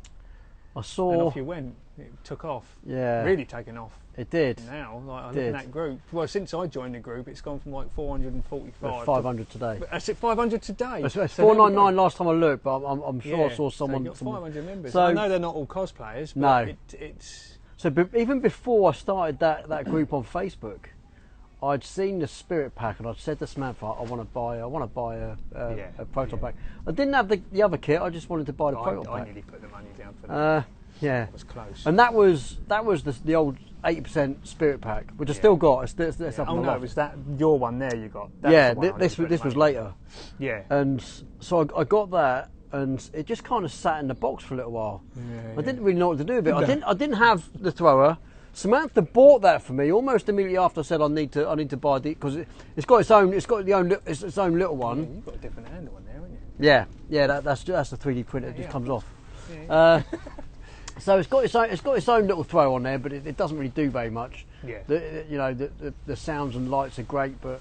[SPEAKER 1] I saw...
[SPEAKER 2] And off you went. It took off.
[SPEAKER 1] Yeah.
[SPEAKER 2] Really taken off.
[SPEAKER 1] It did.
[SPEAKER 2] Now, like, I look at that group. Well, since I joined the group, it's gone from like 445.
[SPEAKER 1] 500 today.
[SPEAKER 2] That's it, 500 today?
[SPEAKER 1] It's 499 last time I looked, but I'm sure I saw someone...
[SPEAKER 2] So you've got 500 members.
[SPEAKER 1] So,
[SPEAKER 2] I know they're not all cosplayers, but
[SPEAKER 1] no.
[SPEAKER 2] It's...
[SPEAKER 1] So even before I started that group on Facebook, I'd seen the Spirit Pack and I'd said to Samantha, I want to buy a Proton Pack. I didn't have the other kit. I just wanted to buy the Proton Pack.
[SPEAKER 2] I nearly put the money down for that.
[SPEAKER 1] Yeah,
[SPEAKER 2] it was close.
[SPEAKER 1] And that was the old 80% Spirit Pack, which I still got. It's up
[SPEAKER 2] oh no, it was that your one there you got.
[SPEAKER 1] This was later.
[SPEAKER 2] Yeah.
[SPEAKER 1] And so I got that, and it just kind of sat in the box for a little while. I didn't really know what to do with it. No. I didn't have the thrower. Samantha bought that for me almost immediately after I said I need to buy it because it's got its own little one.
[SPEAKER 2] Yeah, you've got a different handle on there, haven't you?
[SPEAKER 1] Yeah. That's the 3D printer. It just comes off. So it's got its own little throw on there, but it doesn't really do very much.
[SPEAKER 2] Yeah.
[SPEAKER 1] The sounds and lights are great, but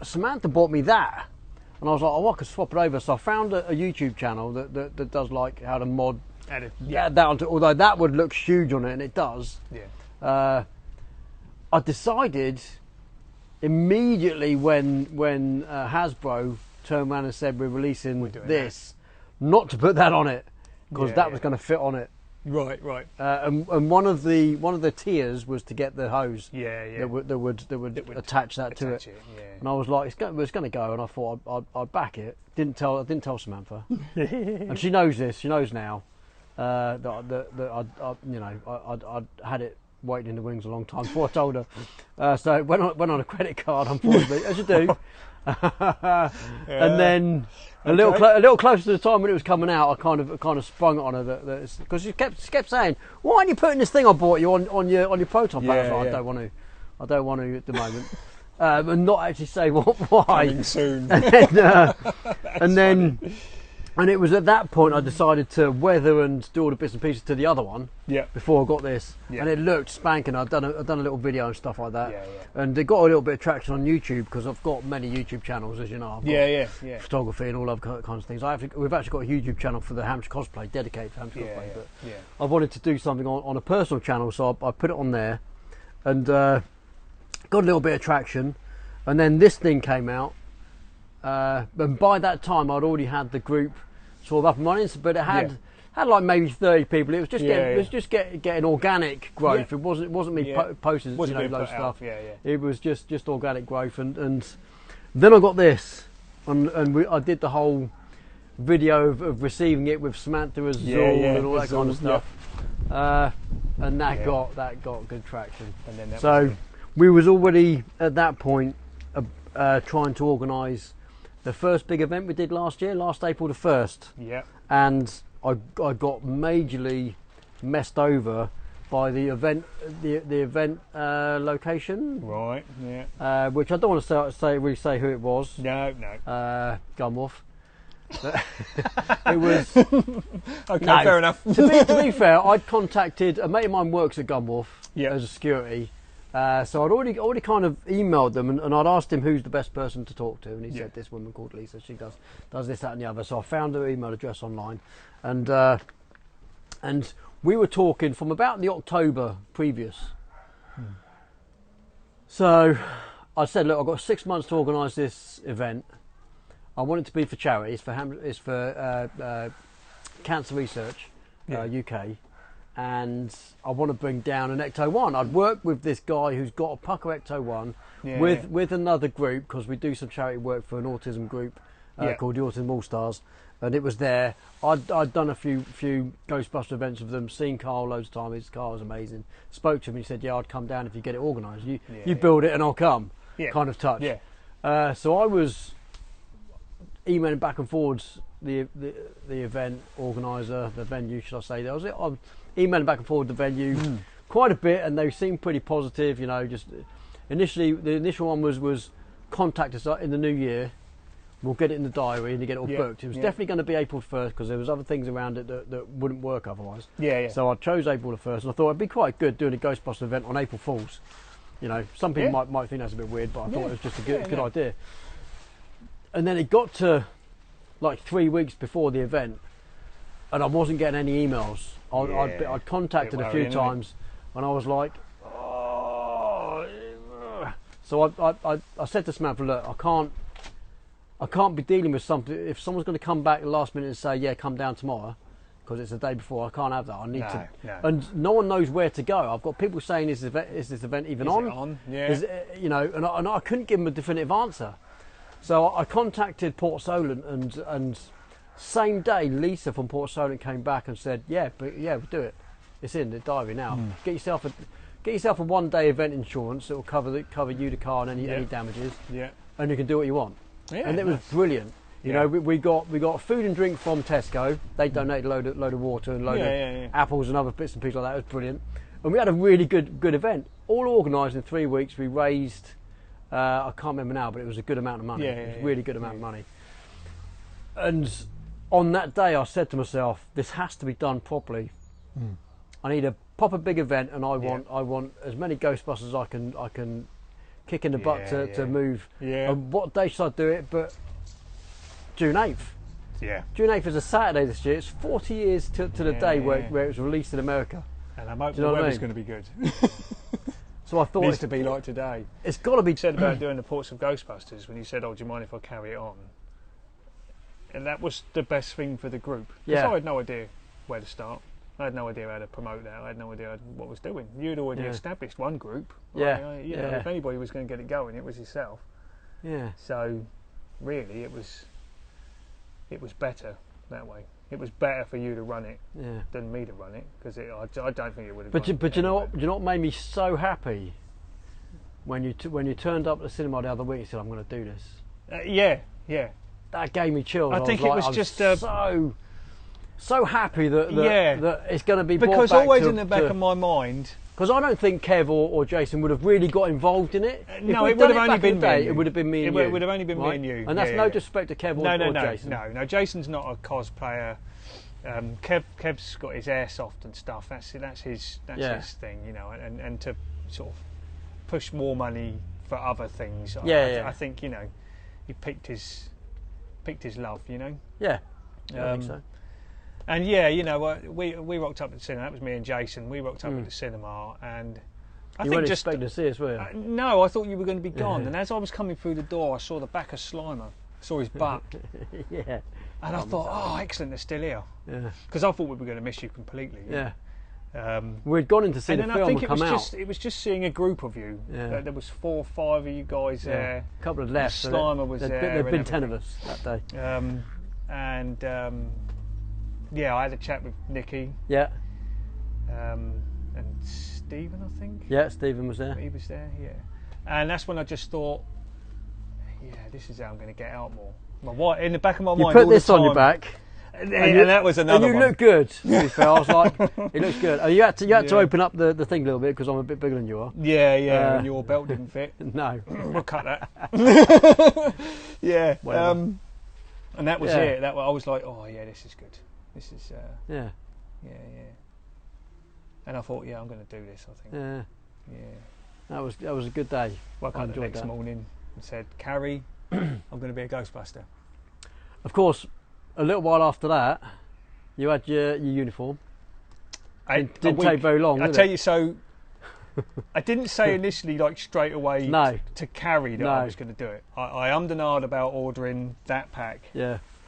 [SPEAKER 1] Samantha bought me that, and I was like, oh, I could swap it over. So I found a YouTube channel that does like how to mod. That onto, although that would look huge on it, and it does.
[SPEAKER 2] Yeah.
[SPEAKER 1] I decided immediately when Hasbro turned around and said we're releasing this, not to put that on it because that was going to fit on it.
[SPEAKER 2] Right.
[SPEAKER 1] And one of the tiers was to get the hose.
[SPEAKER 2] Yeah.
[SPEAKER 1] That would attach that to it.
[SPEAKER 2] Yeah.
[SPEAKER 1] And I was like, it's going to go, and I thought I'd back it. I didn't tell Samantha, and she knows this. She knows now. That I'd had it waiting in the wings a long time before I told her. So it went on a credit card, unfortunately, as you do. And then a little closer to the time when it was coming out, I kind of sprung it on her because she kept saying, "Why aren't you putting this thing I bought you on your Proton Pack?" I was like, I don't want to at the moment. And not actually say why.
[SPEAKER 2] Coming soon.
[SPEAKER 1] And it was at that point I decided to weather and do all the bits and pieces to the other one.
[SPEAKER 2] Yeah.
[SPEAKER 1] Before I got this, and it looked spanking. I'd done a little video and stuff like that. And it got a little bit of traction on YouTube because I've got many YouTube channels, as you know. I've got photography and all other kinds of things. We've actually got a YouTube channel for the Hampshire cosplay, dedicated to Hampshire cosplay. But I wanted to do something on a personal channel, so I put it on there, and got a little bit of traction. And then this thing came out, and by that time I'd already had the group sort of up and running, but it had like maybe 30 people. It was just getting organic growth. It wasn't me posting loads of stuff. It was just organic growth, and then I got this, and I did the whole video of receiving it with Samantha as Zool and all that kind of stuff, and that got good traction. And then so we was already at that point trying to organise the first big event we did last April the 1st.
[SPEAKER 2] Yeah. And
[SPEAKER 1] I got majorly messed over by the event location.
[SPEAKER 2] Right. Yeah.
[SPEAKER 1] Which I don't want to really say who it was.
[SPEAKER 2] No.
[SPEAKER 1] Gunwolf. It was
[SPEAKER 2] okay. No, fair enough.
[SPEAKER 1] to be fair, I'd contacted a mate of mine works at Gunwolf as a security. So I'd already kind of emailed them, and I'd asked him who's the best person to talk to, and he said this woman called Lisa. She does this, that, and the other. So I found her email address online, and we were talking from about the October previous. So I said, look, I've got 6 months to organise this event. I want it to be for charity. It's for Cancer Research UK. and I want to bring down an Ecto 1. I'd worked with this guy who's got a Pucker Ecto 1 with another group, because we do some charity work for an autism group called the Autism All Stars, and it was there. I'd done a few Ghostbuster events with them, seen Carl loads of times. His car was amazing. Spoke to him, and he said, "Yeah, I'd come down if you get it organised. You build it and I'll come." Kind of touch. Yeah. So I was emailing back and forwards the event organiser, the venue, should I say? That was it. I'm emailing back and forward the venue quite a bit, and they seemed pretty positive. You know, just initially the initial one was contact us in the new year. We'll get it in the diary and you get it all booked. It was definitely going to be April 1st, because there was other things around it that wouldn't work otherwise. So I chose April the 1st, and I thought it'd be quite good doing a Ghostbuster event on April Fool's. You know, some people might think that's a bit weird, but I thought it was just a good idea. And then it got to like 3 weeks before the event, and I wasn't getting any emails. I'd contacted a few times, and I was like, oh. So I said to Samantha, look, I can't be dealing with something. If someone's going to come back last minute and say, yeah, come down tomorrow, because it's the day before, I can't have that. I need to. No. And no one knows where to go. I've got people saying, is this event even on? Is it on? Yeah. You know, and I couldn't give them a definitive answer. So I contacted Port Solent, and same day, Lisa from Port Solent came back and said, we'll do it. It's in the diary now. Get yourself a 1 day event insurance that will cover you, the car, and any damages. Yeah. And you can do what you want. Yeah, and it was brilliant. You know, we got food and drink from Tesco. They donated a load of water and load of apples and other bits and pieces like that. It was brilliant. And we had a really good event. All organised in 3 weeks. We raised, I can't remember now, but it was a good amount of money. It was a really good amount of money. And on that day, I said to myself, this has to be done properly. I need a proper big event, and I want as many Ghostbusters I can kick in the butt to move. And what day should I do it? But June 8th. Yeah. June 8th is a Saturday this year. It's 40 years to the day where it was released in America.
[SPEAKER 2] And I'm hoping the weather's going to be good.
[SPEAKER 1] So I thought
[SPEAKER 2] it needs to be like today.
[SPEAKER 1] It's got to be.
[SPEAKER 2] You said about doing the Portsmouth Ghostbusters when you said, "Oh, do you mind if I carry it on?" And that was the best thing for the group. Because I had no idea where to start. I had no idea how to promote that. I had no idea what I was doing. You'd already established one group. You know, if anybody was going to get it going, it was yourself. Yeah. So, really, it was better that way. It was better for you to run it than me to run it, because I don't think it would have.
[SPEAKER 1] But you know what? You know what made me so happy when you turned up at the cinema the other week and said, "I'm going to do this." That gave me chills.
[SPEAKER 2] I think it was just
[SPEAKER 1] so happy that it's going to be
[SPEAKER 2] because
[SPEAKER 1] brought back
[SPEAKER 2] always in the back of my mind,
[SPEAKER 1] because I don't think Kev or Jason would have really got involved in it.
[SPEAKER 2] No, it would have only been me.
[SPEAKER 1] It would have been me and you.
[SPEAKER 2] It would have only been me and you.
[SPEAKER 1] And that's no disrespect to Kev or Jason.
[SPEAKER 2] No, Jason's not a cosplayer. Kev's got his airsoft and stuff. That's his thing, you know. And to sort of push more money for other things. I think, you know, he picked his love, you know.
[SPEAKER 1] Yeah. I think so.
[SPEAKER 2] And you know, we rocked up at the cinema. That was me and Jason. We rocked up at the cinema, and
[SPEAKER 1] you weren't expecting to see us, were you?
[SPEAKER 2] No, I thought you were going to be gone. And as I was coming through the door, I saw the back of Slimer. I saw his butt. And I thought, oh, excellent, they're still here. Yeah. Because I thought we were going to miss you completely.
[SPEAKER 1] Yeah. We'd gone in to see the film and come out.
[SPEAKER 2] It was just seeing a group of you. Yeah. There was 4 or 5 of you guys there.
[SPEAKER 1] A couple of left.
[SPEAKER 2] Slimer was there.
[SPEAKER 1] There'd been 10 of us that
[SPEAKER 2] day. I had a chat with Nikki.
[SPEAKER 1] Yeah.
[SPEAKER 2] And Stephen, I think.
[SPEAKER 1] Yeah, Stephen was there.
[SPEAKER 2] He was there, yeah. And that's when I just thought, this is how I'm going to get out more. In the back of my mind,
[SPEAKER 1] you put this on your back.
[SPEAKER 2] And that was another one.
[SPEAKER 1] And you look good, to be fair. I was like, it looks good. You had to open up the thing a little bit, because I'm a bit bigger than you are.
[SPEAKER 2] Yeah, and your belt didn't fit.
[SPEAKER 1] No.
[SPEAKER 2] We'll cut that. Yeah. And that was it. I was like, oh, yeah, this is good. This is... Yeah. And I thought, I'm going to do this, I think.
[SPEAKER 1] Yeah. That was a good day.
[SPEAKER 2] Woke up the next morning and said, Carrie, I'm going to be a Ghostbuster.
[SPEAKER 1] Of course, a little while after that, you had your uniform. It didn't take very long, did it?
[SPEAKER 2] I tell you, so I didn't say initially, like straight away, to Carrie that I was going to do it. I ummed and ahed about ordering that pack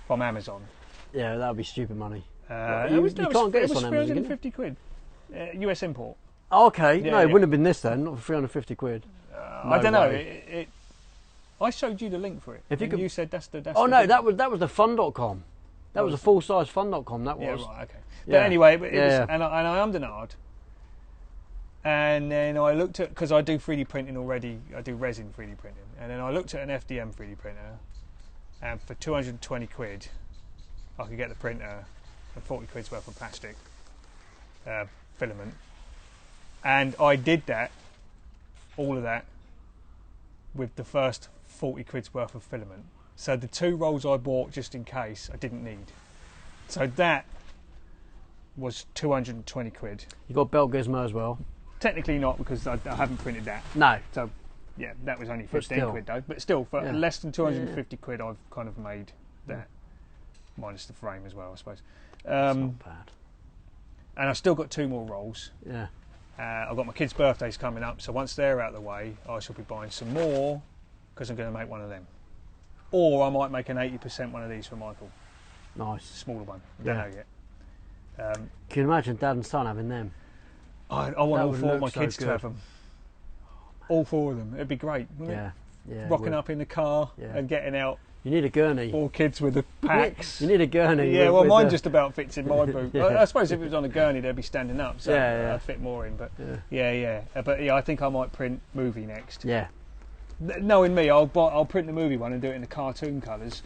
[SPEAKER 2] from Amazon.
[SPEAKER 1] Yeah, that would be stupid money.
[SPEAKER 2] You can't get this on Amazon. 350 quid. US import.
[SPEAKER 1] Okay, no, it wouldn't have been this then, not for 350 quid.
[SPEAKER 2] No I don't know. I showed you the link for it.
[SPEAKER 1] If
[SPEAKER 2] you said that's the.
[SPEAKER 1] Oh no, that was the fun.com. That was a full size fun.com. That was.
[SPEAKER 2] Yeah, right. Okay. But anyway, it was, and I ummed and ahed. And then I looked at, because I do 3D printing already. I do resin 3D printing, and then I looked at an FDM 3D printer, and for 220 quid, I could get the printer and 40 quid's worth of plastic filament. And I did that, all of that, with the first 40 quid's worth of filament. So the 2 rolls I bought just in case I didn't need. So that was 220 quid.
[SPEAKER 1] You got belt gizmo as well?
[SPEAKER 2] Technically not, because I haven't printed that.
[SPEAKER 1] No.
[SPEAKER 2] So yeah, that was only 15 quid though. But still, for less than 250 quid, I've kind of made that. Minus the frame as well, I suppose.
[SPEAKER 1] That's not bad.
[SPEAKER 2] And I've still got 2 more rolls.
[SPEAKER 1] Yeah.
[SPEAKER 2] I've got my kids' birthdays coming up, so once they're out of the way, I shall be buying some more, because I'm going to make one of them. Or I might make an 80% one of these for Michael.
[SPEAKER 1] Nice.
[SPEAKER 2] Smaller one. Don't know yet.
[SPEAKER 1] Can you imagine Dad and Son having them?
[SPEAKER 2] I want all 4 of my kids to have them. All 4 of them. It'd be great, wouldn't it? Yeah. Rocking up in the car and getting out.
[SPEAKER 1] You need a gurney.
[SPEAKER 2] 4 kids with the packs.
[SPEAKER 1] You need a gurney.
[SPEAKER 2] Yeah, well, mine just about fits in my boot. I suppose if it was on a gurney, they'd be standing up, so I'd fit more in. But but I think I might print movie next.
[SPEAKER 1] Yeah.
[SPEAKER 2] Knowing me, I'll print the movie one and do it in the cartoon colours.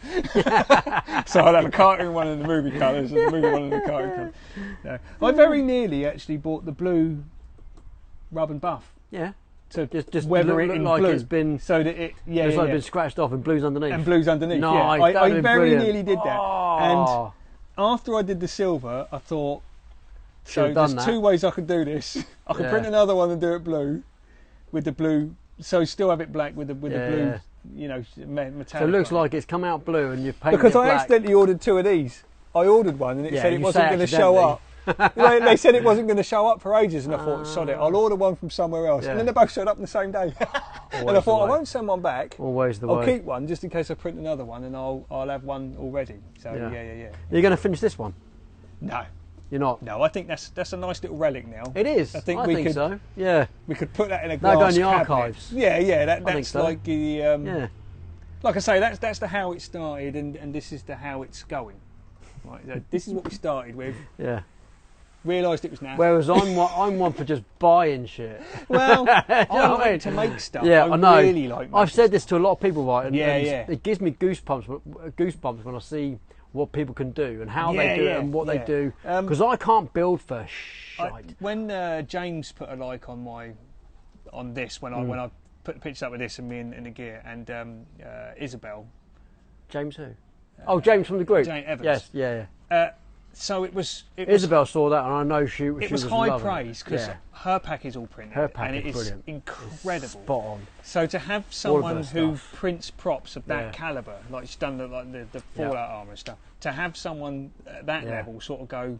[SPEAKER 2] So I'll have a cartoon one in the movie colours and the movie one in the cartoon colours. No. I very nearly actually bought the blue rub and buff.
[SPEAKER 1] Yeah.
[SPEAKER 2] So
[SPEAKER 1] just
[SPEAKER 2] whether
[SPEAKER 1] look
[SPEAKER 2] it in
[SPEAKER 1] like
[SPEAKER 2] blue,
[SPEAKER 1] it's been been scratched off and blues underneath.
[SPEAKER 2] And blues underneath.
[SPEAKER 1] Nice,
[SPEAKER 2] I very
[SPEAKER 1] brilliant.
[SPEAKER 2] nearly did that. And after I did the silver, I thought, there's 2 ways I could do this. I could print another one and do it blue, with the blue. So still have it black with the blue, metallic.
[SPEAKER 1] So it looks like it's come out blue and you've painted
[SPEAKER 2] because
[SPEAKER 1] it black.
[SPEAKER 2] I accidentally ordered 2 of these. I ordered one and it said it wasn't going to show up. They said it wasn't going to show up for ages, and I thought, sod it, I'll order one from somewhere else. And then they both showed up on the same day. And I thought, I won't send one back.
[SPEAKER 1] Always the
[SPEAKER 2] way.
[SPEAKER 1] I'll
[SPEAKER 2] keep one just in case I print another one, and I'll have one already. So yeah.
[SPEAKER 1] Are you going to finish this one?
[SPEAKER 2] No.
[SPEAKER 1] You're not?
[SPEAKER 2] No, I think that's a nice little relic now.
[SPEAKER 1] It is. I think so. Yeah.
[SPEAKER 2] We could put that in a glass
[SPEAKER 1] go in the
[SPEAKER 2] cabinet.
[SPEAKER 1] Archives.
[SPEAKER 2] Yeah. That's like the. Like I say, that's the how it started, and this is the how it's going. Right. So this is what we started with.
[SPEAKER 1] Yeah.
[SPEAKER 2] Realised it was naff.
[SPEAKER 1] Whereas I'm one for just buying shit.
[SPEAKER 2] Well, I like to make stuff.
[SPEAKER 1] Yeah, I know.
[SPEAKER 2] Really like
[SPEAKER 1] I've said this to a lot of people, right? And,
[SPEAKER 2] and
[SPEAKER 1] it gives me goosebumps when I see what people can do and how they do it and what they do. Because I can't build for shite.
[SPEAKER 2] When James put a like on this, when I put the pictures up with this and me in the gear, and Isabel.
[SPEAKER 1] James who? James from the group.
[SPEAKER 2] Jane Evans.
[SPEAKER 1] Yes, yeah.
[SPEAKER 2] So it was.
[SPEAKER 1] Isabel saw that, and I know she was.
[SPEAKER 2] It was high praise because her pack is all printed.
[SPEAKER 1] Her pack
[SPEAKER 2] and
[SPEAKER 1] is brilliant.
[SPEAKER 2] Incredible.
[SPEAKER 1] It's spot on.
[SPEAKER 2] So to have someone who prints props of that caliber, like she's done the Fallout armor and stuff, to have someone at that level sort of go,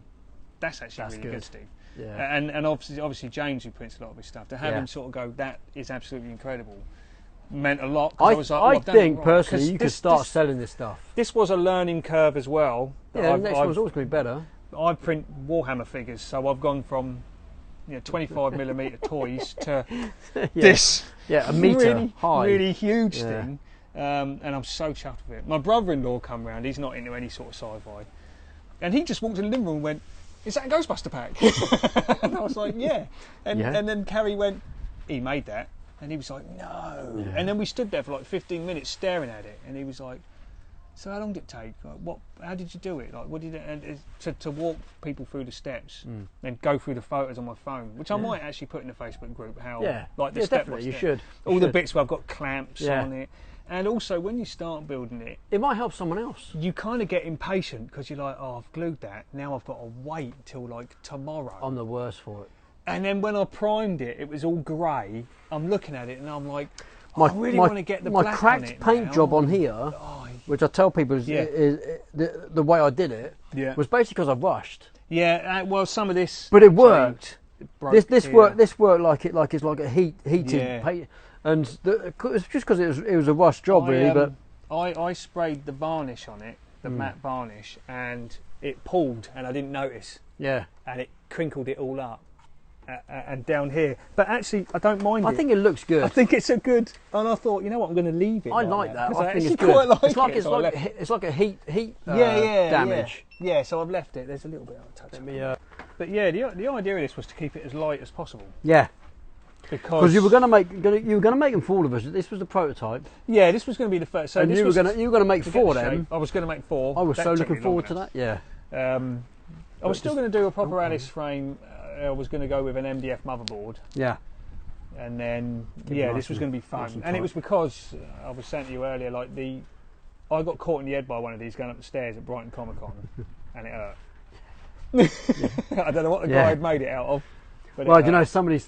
[SPEAKER 2] that's actually really good, Steve.
[SPEAKER 1] Yeah.
[SPEAKER 2] And obviously James, who prints a lot of his stuff, to have him sort of go, that is absolutely incredible. Meant a lot.
[SPEAKER 1] I
[SPEAKER 2] was like,
[SPEAKER 1] I think personally you could start selling this stuff.
[SPEAKER 2] This was a learning curve as well.
[SPEAKER 1] Yeah, the next one's always going to be better.
[SPEAKER 2] I print Warhammer figures, so I've gone from 25mm toys to this
[SPEAKER 1] a metre
[SPEAKER 2] really,
[SPEAKER 1] high,
[SPEAKER 2] really huge thing, and I'm so chuffed with it. My brother-in-law come round. He's not into any sort of sci-fi, and he just walked in the living room and went, "Is that a Ghostbuster pack?" And I was like, "Yeah." And then Carrie went, "He made that." And he was like, no. Yeah. And then we stood there for like 15 minutes staring at it. And he was like, so how long did it take? Like, how did you do it? Like, what did it? And to walk people through the steps and go through the photos on my phone, which I might actually put in the Facebook group. Like the step by step.
[SPEAKER 1] You should.
[SPEAKER 2] The bits where I've got clamps on it. And also, when you start building it,
[SPEAKER 1] it might help someone else.
[SPEAKER 2] You kind of get impatient because you're like, oh, I've glued that. Now I've got to wait till like tomorrow.
[SPEAKER 1] I'm the worst for it.
[SPEAKER 2] And then when I primed it, it was all grey. I'm looking at it and I'm like, I really want to get the black on it.
[SPEAKER 1] My cracked paint job on here, which I tell people is the way I did it, was basically because I rushed.
[SPEAKER 2] Yeah, well, some of this,
[SPEAKER 1] but it worked. This worked. This worked like it's like a heated paint, and it's just because it was a rush job really. But
[SPEAKER 2] I sprayed the varnish on it, the matte varnish, and it pulled, and I didn't notice.
[SPEAKER 1] Yeah,
[SPEAKER 2] and it crinkled it all up. and down here. But actually, I don't mind it.
[SPEAKER 1] I think it looks good.
[SPEAKER 2] I think it's a good. And I thought, you know what, I'm going to leave it.
[SPEAKER 1] I like that. I think
[SPEAKER 2] it's
[SPEAKER 1] good.
[SPEAKER 2] Quite like
[SPEAKER 1] it's like a heat damage.
[SPEAKER 2] Yeah. So I've left it. There's a little bit of a touch. But yeah, the idea of this was to keep it as light as possible.
[SPEAKER 1] Yeah.
[SPEAKER 2] Because
[SPEAKER 1] you were going to make them for all of us. This was the prototype.
[SPEAKER 2] Yeah, this was going to be the first. So
[SPEAKER 1] and you were going to make 4 of them.
[SPEAKER 2] I was going to make 4.
[SPEAKER 1] I was so looking forward to that. Yeah.
[SPEAKER 2] I was still going to do a proper Alice frame. I was going to go with an MDF motherboard.
[SPEAKER 1] Yeah.
[SPEAKER 2] And then this was going to be fun. And it was because I was saying to you earlier, like I got caught in the head by one of these going up the stairs at Brighton Comic Con, and it hurt. I don't know what the guy had made it out of. But
[SPEAKER 1] well, you know, some of these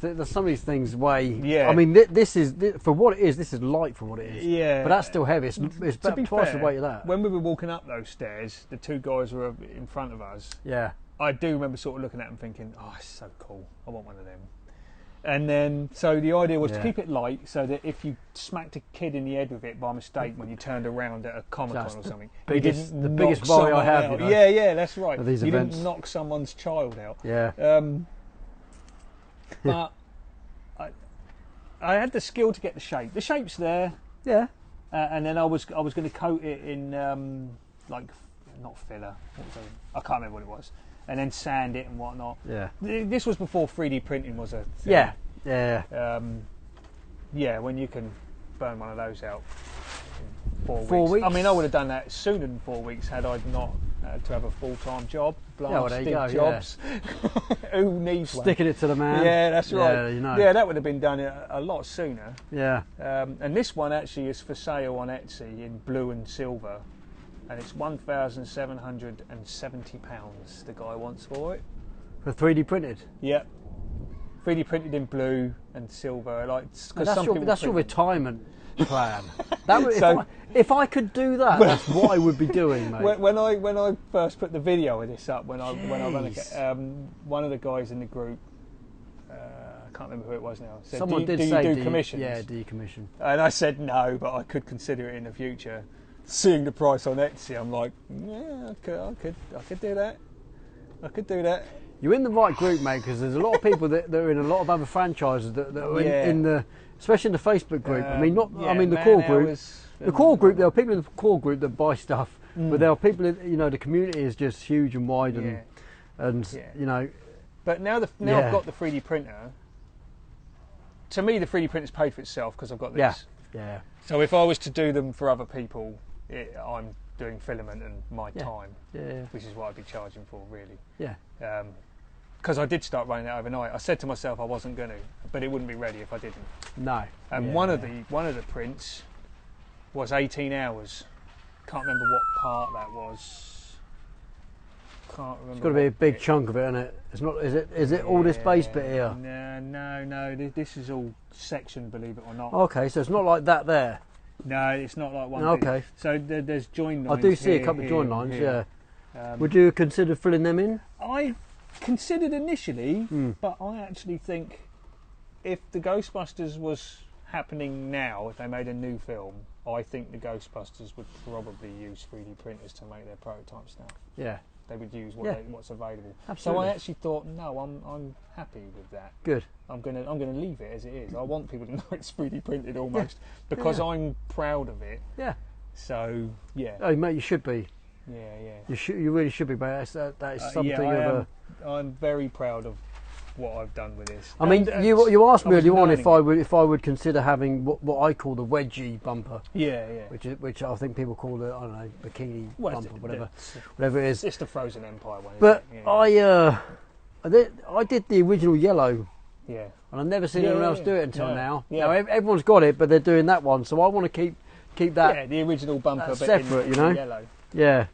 [SPEAKER 1] things weigh. Yeah. I mean, this is for what it is. This is light for what it is.
[SPEAKER 2] Yeah.
[SPEAKER 1] But that's still heavy. It's about twice the weight of that.
[SPEAKER 2] When we were walking up those stairs, the 2 guys were in front of us.
[SPEAKER 1] Yeah.
[SPEAKER 2] I do remember sort of looking at them thinking, "Oh, it's so cool. I want one of them." And then, so the idea was to keep it light, so that if you smacked a kid in the head with it by mistake when you turned around at a Comic-Con or something,
[SPEAKER 1] the biggest worry I have. You know,
[SPEAKER 2] yeah, that's right.
[SPEAKER 1] You
[SPEAKER 2] didn't knock someone's child out.
[SPEAKER 1] Yeah.
[SPEAKER 2] But I had the skill to get the shape. The shape's there.
[SPEAKER 1] Yeah.
[SPEAKER 2] And then I was going to coat it in like not filler. I can't remember what it was. And then sand it and whatnot.
[SPEAKER 1] Yeah.
[SPEAKER 2] This was before 3D printing was a thing.
[SPEAKER 1] Yeah.
[SPEAKER 2] When you can burn one of those out in 4 weeks.
[SPEAKER 1] 4 weeks.
[SPEAKER 2] I mean, I would have done that sooner than 4 weeks had I not to have a full-time job.
[SPEAKER 1] There you go,
[SPEAKER 2] jobs. Who needs one?
[SPEAKER 1] Sticking it to the man.
[SPEAKER 2] Yeah, that's right.
[SPEAKER 1] Yeah, you know.
[SPEAKER 2] Yeah, that would have been done a lot sooner.
[SPEAKER 1] Yeah.
[SPEAKER 2] And this one actually is for sale on Etsy in blue and silver. And it's £1,770 the guy wants for it.
[SPEAKER 1] For 3D printed?
[SPEAKER 2] Yep. 3D printed in blue and silver. Like,
[SPEAKER 1] that's your retirement plan. If I could do that, that's what I would be doing, mate.
[SPEAKER 2] When I first put the video of this up, when I ran one of the guys in the group, I can't remember who it was now, said,
[SPEAKER 1] Someone
[SPEAKER 2] do
[SPEAKER 1] say,
[SPEAKER 2] you do commissions?
[SPEAKER 1] Yeah, do you commission?
[SPEAKER 2] And I said no, but I could consider it in the future. Seeing the price on Etsy, I'm like, yeah, I could do that. I could do that.
[SPEAKER 1] You're in the right group, mate, because there's a lot of people that are in a lot of other franchises that are in the, especially in the Facebook group. I mean, the core group. The core group. There are people in the core group that buy stuff, but there are people. The community is just huge and wide, and you know.
[SPEAKER 2] But now I've got the 3D printer. To me, the 3D printer's paid for itself because I've got this.
[SPEAKER 1] Yeah.
[SPEAKER 2] So if I was to do them for other people, I'm doing filament and my time, which is what I'd be charging for, really.
[SPEAKER 1] Yeah.
[SPEAKER 2] Because I did start running it overnight. I said to myself I wasn't going to, but it wouldn't be ready if I didn't.
[SPEAKER 1] No.
[SPEAKER 2] And one of the prints was 18 hours. Can't remember what part that was. Can't remember.
[SPEAKER 1] It's got to be a big chunk of it, isn't it? It's not. Is it all this base bit here?
[SPEAKER 2] No. This is all sectioned, believe it or not.
[SPEAKER 1] Okay, so it's not like that there.
[SPEAKER 2] No, it's not like one.
[SPEAKER 1] Okay.
[SPEAKER 2] Bit. So there's join lines.
[SPEAKER 1] I do see a couple of join lines. Here. Yeah. Would you consider filling them in?
[SPEAKER 2] I considered initially, but I actually think if the Ghostbusters was happening now, if they made a new film, I think the Ghostbusters would probably use 3D printers to make their prototypes now.
[SPEAKER 1] Yeah.
[SPEAKER 2] They would use what's available.
[SPEAKER 1] Absolutely.
[SPEAKER 2] So I actually thought, no, I'm happy with that.
[SPEAKER 1] Good.
[SPEAKER 2] I'm gonna leave it as it is. I want people to know it's 3D printed almost because I'm proud of it.
[SPEAKER 1] Yeah.
[SPEAKER 2] So yeah.
[SPEAKER 1] Oh mate, you should be.
[SPEAKER 2] Yeah.
[SPEAKER 1] You really should be, mate. That is something
[SPEAKER 2] I'm very proud of what I've done with this.
[SPEAKER 1] I mean, you asked me earlier on if I would consider having what I call the wedgie bumper.
[SPEAKER 2] Yeah.
[SPEAKER 1] Which I think people call the bikini bumper, whatever it is.
[SPEAKER 2] It's the Frozen Empire one.
[SPEAKER 1] But I did the original yellow.
[SPEAKER 2] Yeah.
[SPEAKER 1] And I've never seen anyone else do it until now.
[SPEAKER 2] Yeah.
[SPEAKER 1] Now everyone's got it, but they're doing that one, so I want to keep that.
[SPEAKER 2] Yeah, the original bumper, but
[SPEAKER 1] separate,
[SPEAKER 2] in yellow.
[SPEAKER 1] Yeah.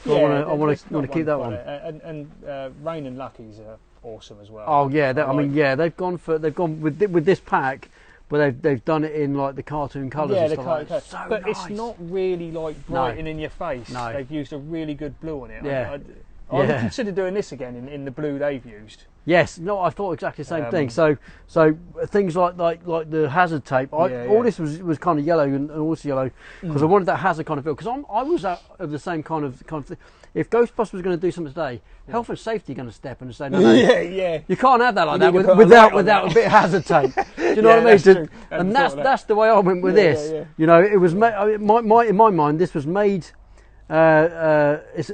[SPEAKER 1] So I want to keep that one.
[SPEAKER 2] And Rain and Lucky's are awesome as well.
[SPEAKER 1] Oh yeah, they've gone with this pack, but they've done it in like the cartoon colours.
[SPEAKER 2] Yeah,
[SPEAKER 1] the cartoon
[SPEAKER 2] colours.
[SPEAKER 1] So
[SPEAKER 2] but
[SPEAKER 1] nice.
[SPEAKER 2] It's not really like brighten in your face.
[SPEAKER 1] No.
[SPEAKER 2] They've used a really good blue on it.
[SPEAKER 1] Yeah.
[SPEAKER 2] I would consider doing this again in the blue they've used.
[SPEAKER 1] Yes, no, I thought exactly the same thing. So things like the hazard tape. All this was kind of yellow and also yellow because I wanted that hazard kind of feel. Because I was out of the same kind of thing. If Ghostbusters was going to do something today, health and safety are going to step in and say, no, you can't have that like that without a bit of hazard tape. Do you know what I mean? And that's the way I went with this.
[SPEAKER 2] Yeah.
[SPEAKER 1] You know, it was in my mind. This was made as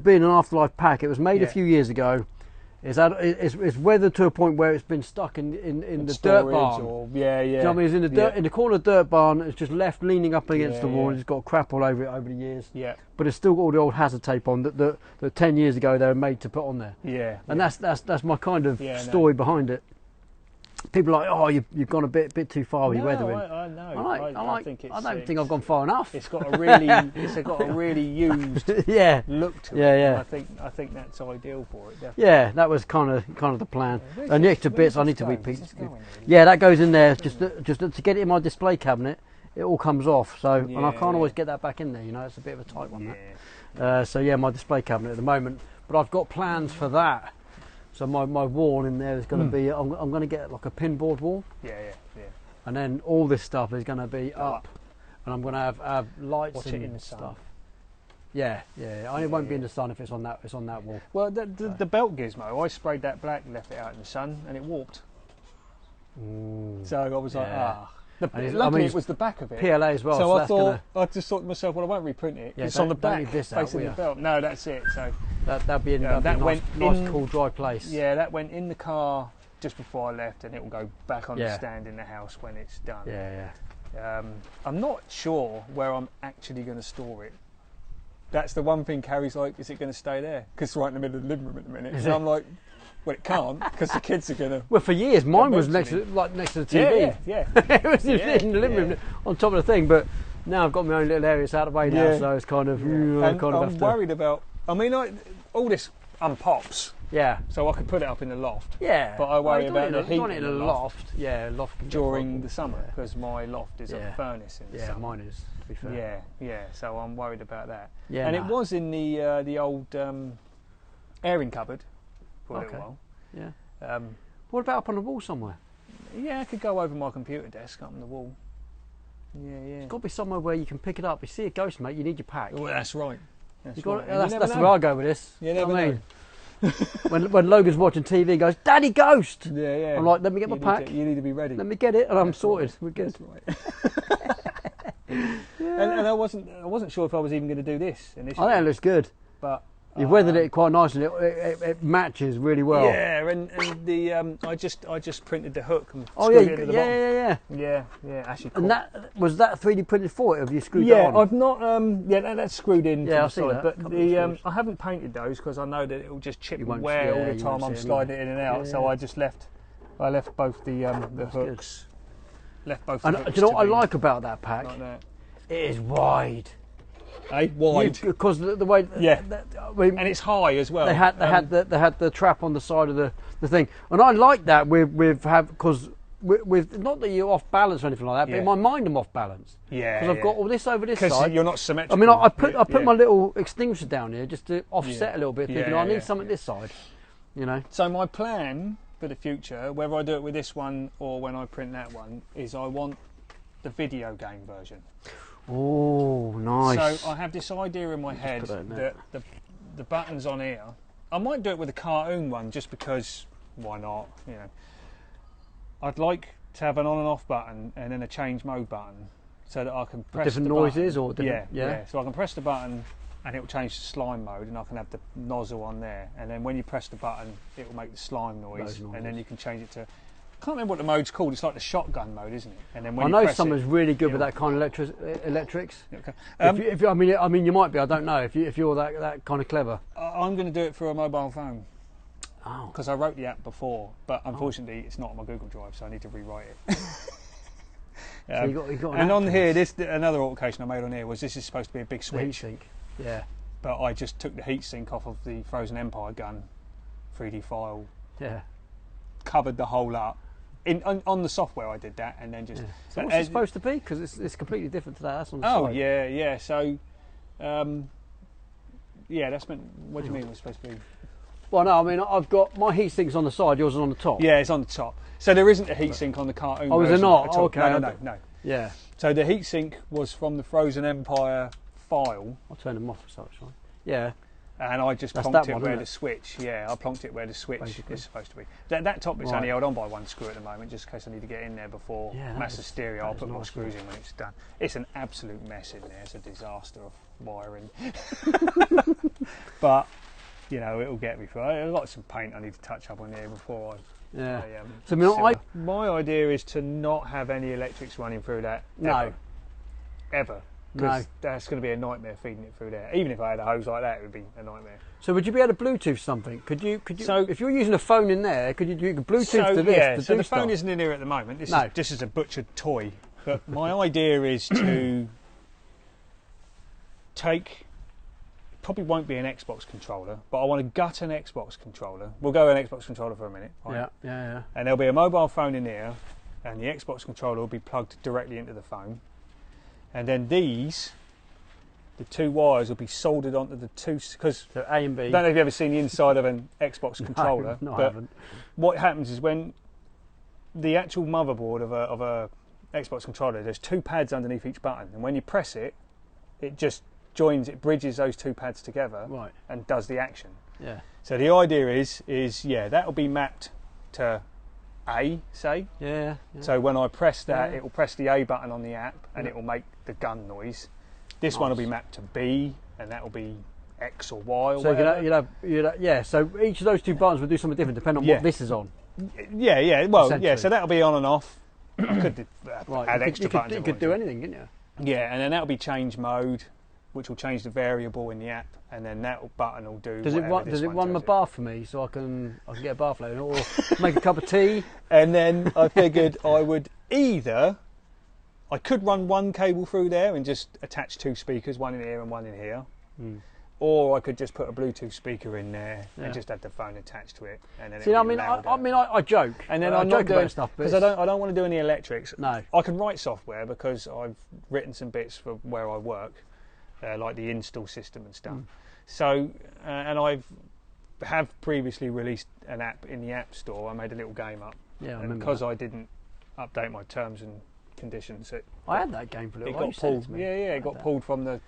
[SPEAKER 1] being an Afterlife pack. It was made a few years ago. It's weathered to a point where it's been stuck in the dirt barn.
[SPEAKER 2] Do you know
[SPEAKER 1] what I mean? It's in the dirt, in the corner of the dirt barn. It's just left leaning up against the wall. It's got crap all over it over the years.
[SPEAKER 2] Yeah.
[SPEAKER 1] But it's still got all the old hazard tape on that 10 years ago they were made to put on there.
[SPEAKER 2] Yeah.
[SPEAKER 1] And that's my kind of story behind it. People are like, oh, you've gone a bit too far with your weathering.
[SPEAKER 2] I know. I think
[SPEAKER 1] I don't think I've gone far enough.
[SPEAKER 2] It's got a really used look to it.
[SPEAKER 1] Yeah.
[SPEAKER 2] I think that's ideal for it. Definitely.
[SPEAKER 1] Yeah, that was kind of the plan. And the extra bits I need to repeat. Yeah, that goes in there just to get it in my display cabinet. It all comes off, so and I can't always get that back in there. You know, it's a bit of a tight one. That. My display cabinet at the moment, but I've got plans for that. So my wall in there is going to be. I'm going to get like a pinboard wall.
[SPEAKER 2] Yeah.
[SPEAKER 1] And then all this stuff is going to be up, and I'm going to have lights and
[SPEAKER 2] in the sun.
[SPEAKER 1] stuff. Yeah. It won't be in the sun if it's on that. It's on that wall.
[SPEAKER 2] Well, the belt gizmo, I sprayed that black, left it out in the sun, and it warped. So I was like, Luckily, it was the back of it.
[SPEAKER 1] PLA as well.
[SPEAKER 2] So I just thought to myself, well, I won't reprint it. It's on the back, facing the belt. No, that's it. So
[SPEAKER 1] that'd be a nice, cool, dry place.
[SPEAKER 2] Yeah, that went in the car just before I left, and it will go back on the stand in the house when it's done.
[SPEAKER 1] Yeah.
[SPEAKER 2] I'm not sure where I'm actually going to store it. That's the one thing Carrie's like, is it going to stay there? Because it's right in the middle of the living room at the minute. So I'm like, well, it can't, because the kids are going to...
[SPEAKER 1] Well, for years, mine was next to the TV.
[SPEAKER 2] Yeah.
[SPEAKER 1] It was in the living room on top of the thing, but now I've got my own little area, it's out of the way now, so it's kind of...
[SPEAKER 2] I'm worried about... I mean, all this unpops.
[SPEAKER 1] Yeah.
[SPEAKER 2] So I could put it up in the loft.
[SPEAKER 1] Yeah.
[SPEAKER 2] But I worry about the heat
[SPEAKER 1] in the loft. Yeah, loft
[SPEAKER 2] during the summer, because my loft is a furnace in the summer.
[SPEAKER 1] Mine is, to be fair.
[SPEAKER 2] Yeah. So I'm worried about that.
[SPEAKER 1] Yeah.
[SPEAKER 2] And it was in the old airing cupboard for a little while.
[SPEAKER 1] Yeah. What about up on the wall somewhere?
[SPEAKER 2] Yeah, I could go over my computer desk up on the wall. Yeah.
[SPEAKER 1] It's got to be somewhere where you can pick it up. You see a ghost, mate, you need your pack.
[SPEAKER 2] Well, that's right.
[SPEAKER 1] That's where I go with this.
[SPEAKER 2] You never know.
[SPEAKER 1] when Logan's watching TV and goes, Daddy Ghost!
[SPEAKER 2] Yeah.
[SPEAKER 1] I'm like, let me get my pack.
[SPEAKER 2] You need to be ready.
[SPEAKER 1] Let me get it, and I'm sorted. We're good.
[SPEAKER 2] That's right. And I wasn't sure if I was even going to do this initially.
[SPEAKER 1] I think it looks good.
[SPEAKER 2] But
[SPEAKER 1] you've weathered it quite nicely. It matches really well.
[SPEAKER 2] Yeah, and the I just printed the hook and screwed it into the bottom. Yeah. Actually, cool.
[SPEAKER 1] And that was that 3D printed for it? Have you screwed that on?
[SPEAKER 2] I've not. That's screwed in.
[SPEAKER 1] Yeah, I've seen that.
[SPEAKER 2] But I haven't painted those because I know that it will just chip and wear all the time I'm sliding it in and out. So I just left. I left both the hooks.
[SPEAKER 1] Good.
[SPEAKER 2] Left both.
[SPEAKER 1] And
[SPEAKER 2] the hooks
[SPEAKER 1] do you know what I like about that pack?
[SPEAKER 2] Like that.
[SPEAKER 1] It is wide.
[SPEAKER 2] Wide
[SPEAKER 1] because the way
[SPEAKER 2] and it's high as well.
[SPEAKER 1] They had the trap on the side of the thing, and I like that with because with not that you're off balance or anything like that, but in my mind I'm off balance.
[SPEAKER 2] Because
[SPEAKER 1] I've got all this over this side.
[SPEAKER 2] Because you're not symmetrical.
[SPEAKER 1] I mean, I put my little extinguisher down here just to offset a little bit, thinking I need something this side. You know. So
[SPEAKER 2] my plan for the future, whether I do it with this one or when I print that one, is I want the video game version.
[SPEAKER 1] Oh, nice.
[SPEAKER 2] So I have this idea in my head that the buttons on here, I might do it with a cartoon one just because, why not, you know. I'd like to have an on and off button and then a change mode button so that I can press
[SPEAKER 1] different
[SPEAKER 2] the
[SPEAKER 1] noises
[SPEAKER 2] button.
[SPEAKER 1] or different, yeah.
[SPEAKER 2] So I can press the button and it will change to slime mode and I can have the nozzle on there, and then when you press the button it will make the slime noise, and then you can change it to, I can't remember what the mode's called. It's like the shotgun mode, isn't it? And then when
[SPEAKER 1] I know someone's really good with that kind of electrics.
[SPEAKER 2] Okay.
[SPEAKER 1] I mean, you might be. I don't know if you're that kind of clever.
[SPEAKER 2] I'm going to do it through a mobile phone.
[SPEAKER 1] Oh.
[SPEAKER 2] Because I wrote the app before, but unfortunately it's not on my Google Drive, so I need to rewrite it.
[SPEAKER 1] So you got
[SPEAKER 2] and on here, another altercation I made on here was this is supposed to be a big switch.
[SPEAKER 1] The heatsink. Yeah.
[SPEAKER 2] But I just took the heatsink off of the Frozen Empire gun, 3D file.
[SPEAKER 1] Yeah.
[SPEAKER 2] Covered the hole up. On the software I did that, and then just...
[SPEAKER 1] Yeah. So what's it supposed to be? Because it's completely different to that. That's on the side.
[SPEAKER 2] Oh, yeah. So, that's meant... What do you mean it's supposed to be?
[SPEAKER 1] Well, no, I mean, I've got my heatsink's on the side, yours is on the top.
[SPEAKER 2] Yeah, it's on the top. So there isn't a heatsink on the cartoon.
[SPEAKER 1] Oh, is there not?
[SPEAKER 2] Oh,
[SPEAKER 1] okay.
[SPEAKER 2] No.
[SPEAKER 1] Yeah.
[SPEAKER 2] So the heatsink was from the Frozen Empire file.
[SPEAKER 1] I'll turn them off for such, right? Yeah.
[SPEAKER 2] And I just plonked it where the switch. Yeah, I plonked it where the switch is supposed to be. That top bit's only held on by one screw at the moment, just in case I need to get in there before Mass Hysteria. I'll put more screws in when it's done. It's an absolute mess in there. It's a disaster of wiring. But you know, it'll get me through. I've got some paint I need to touch up on here before I.
[SPEAKER 1] Yeah.
[SPEAKER 2] So my idea is to not have any electrics running through that. Ever. Because that's going to be a nightmare feeding it through there. Even if I had a hose like that, it would be a nightmare.
[SPEAKER 1] So would you be able to Bluetooth something? Could you? So if you're using a phone in there, could you Bluetooth to this?
[SPEAKER 2] Yeah. So the phone isn't in here at the moment. This is a butchered toy. But my idea is to take. Probably won't be an Xbox controller, but I want to gut an Xbox controller. We'll go an Xbox controller for a minute. Right?
[SPEAKER 1] Yeah.
[SPEAKER 2] And there'll be a mobile phone in here, and the Xbox controller will be plugged directly into the phone. And then the two wires will be soldered onto the two, because
[SPEAKER 1] so A and B.
[SPEAKER 2] I don't know if you've ever seen the inside of an Xbox controller.
[SPEAKER 1] No,
[SPEAKER 2] but
[SPEAKER 1] I haven't.
[SPEAKER 2] What happens is when the actual motherboard of a Xbox controller, there's two pads underneath each button, and when you press it, it just bridges those two pads together and does the action.
[SPEAKER 1] Yeah.
[SPEAKER 2] So the idea is that'll be mapped to A, say.
[SPEAKER 1] Yeah.
[SPEAKER 2] So when I press that, it will press the A button on the app and it will make the gun noise. This one will be mapped to B, and that will be X or Y or whatever.
[SPEAKER 1] So each of those two buttons will do something different depending on what this is on.
[SPEAKER 2] Yeah. Well, yeah. So that'll be on and off. I could add extra buttons.
[SPEAKER 1] You could do anything, couldn't you?
[SPEAKER 2] Yeah, and then that'll be change mode, which will change the variable in the app, and then that button will do.
[SPEAKER 1] Does it run my bath for me so I can get a bath later, or make a cup of tea?
[SPEAKER 2] And then I figured I could run one cable through there and just attach two speakers, one in here and one in here, or I could just put a Bluetooth speaker in there and just have the phone attached to it. And then
[SPEAKER 1] I joke,
[SPEAKER 2] and then
[SPEAKER 1] I'm not doing stuff
[SPEAKER 2] because I don't want to do any electrics.
[SPEAKER 1] No,
[SPEAKER 2] I can write software because I've written some bits for where I work. Like the install system and stuff. So, and have previously released an app in the App Store. I made a little game up.
[SPEAKER 1] Yeah,
[SPEAKER 2] and because I didn't update my terms and conditions,
[SPEAKER 1] I had that game for a little while.
[SPEAKER 2] It got pulled. It got pulled from the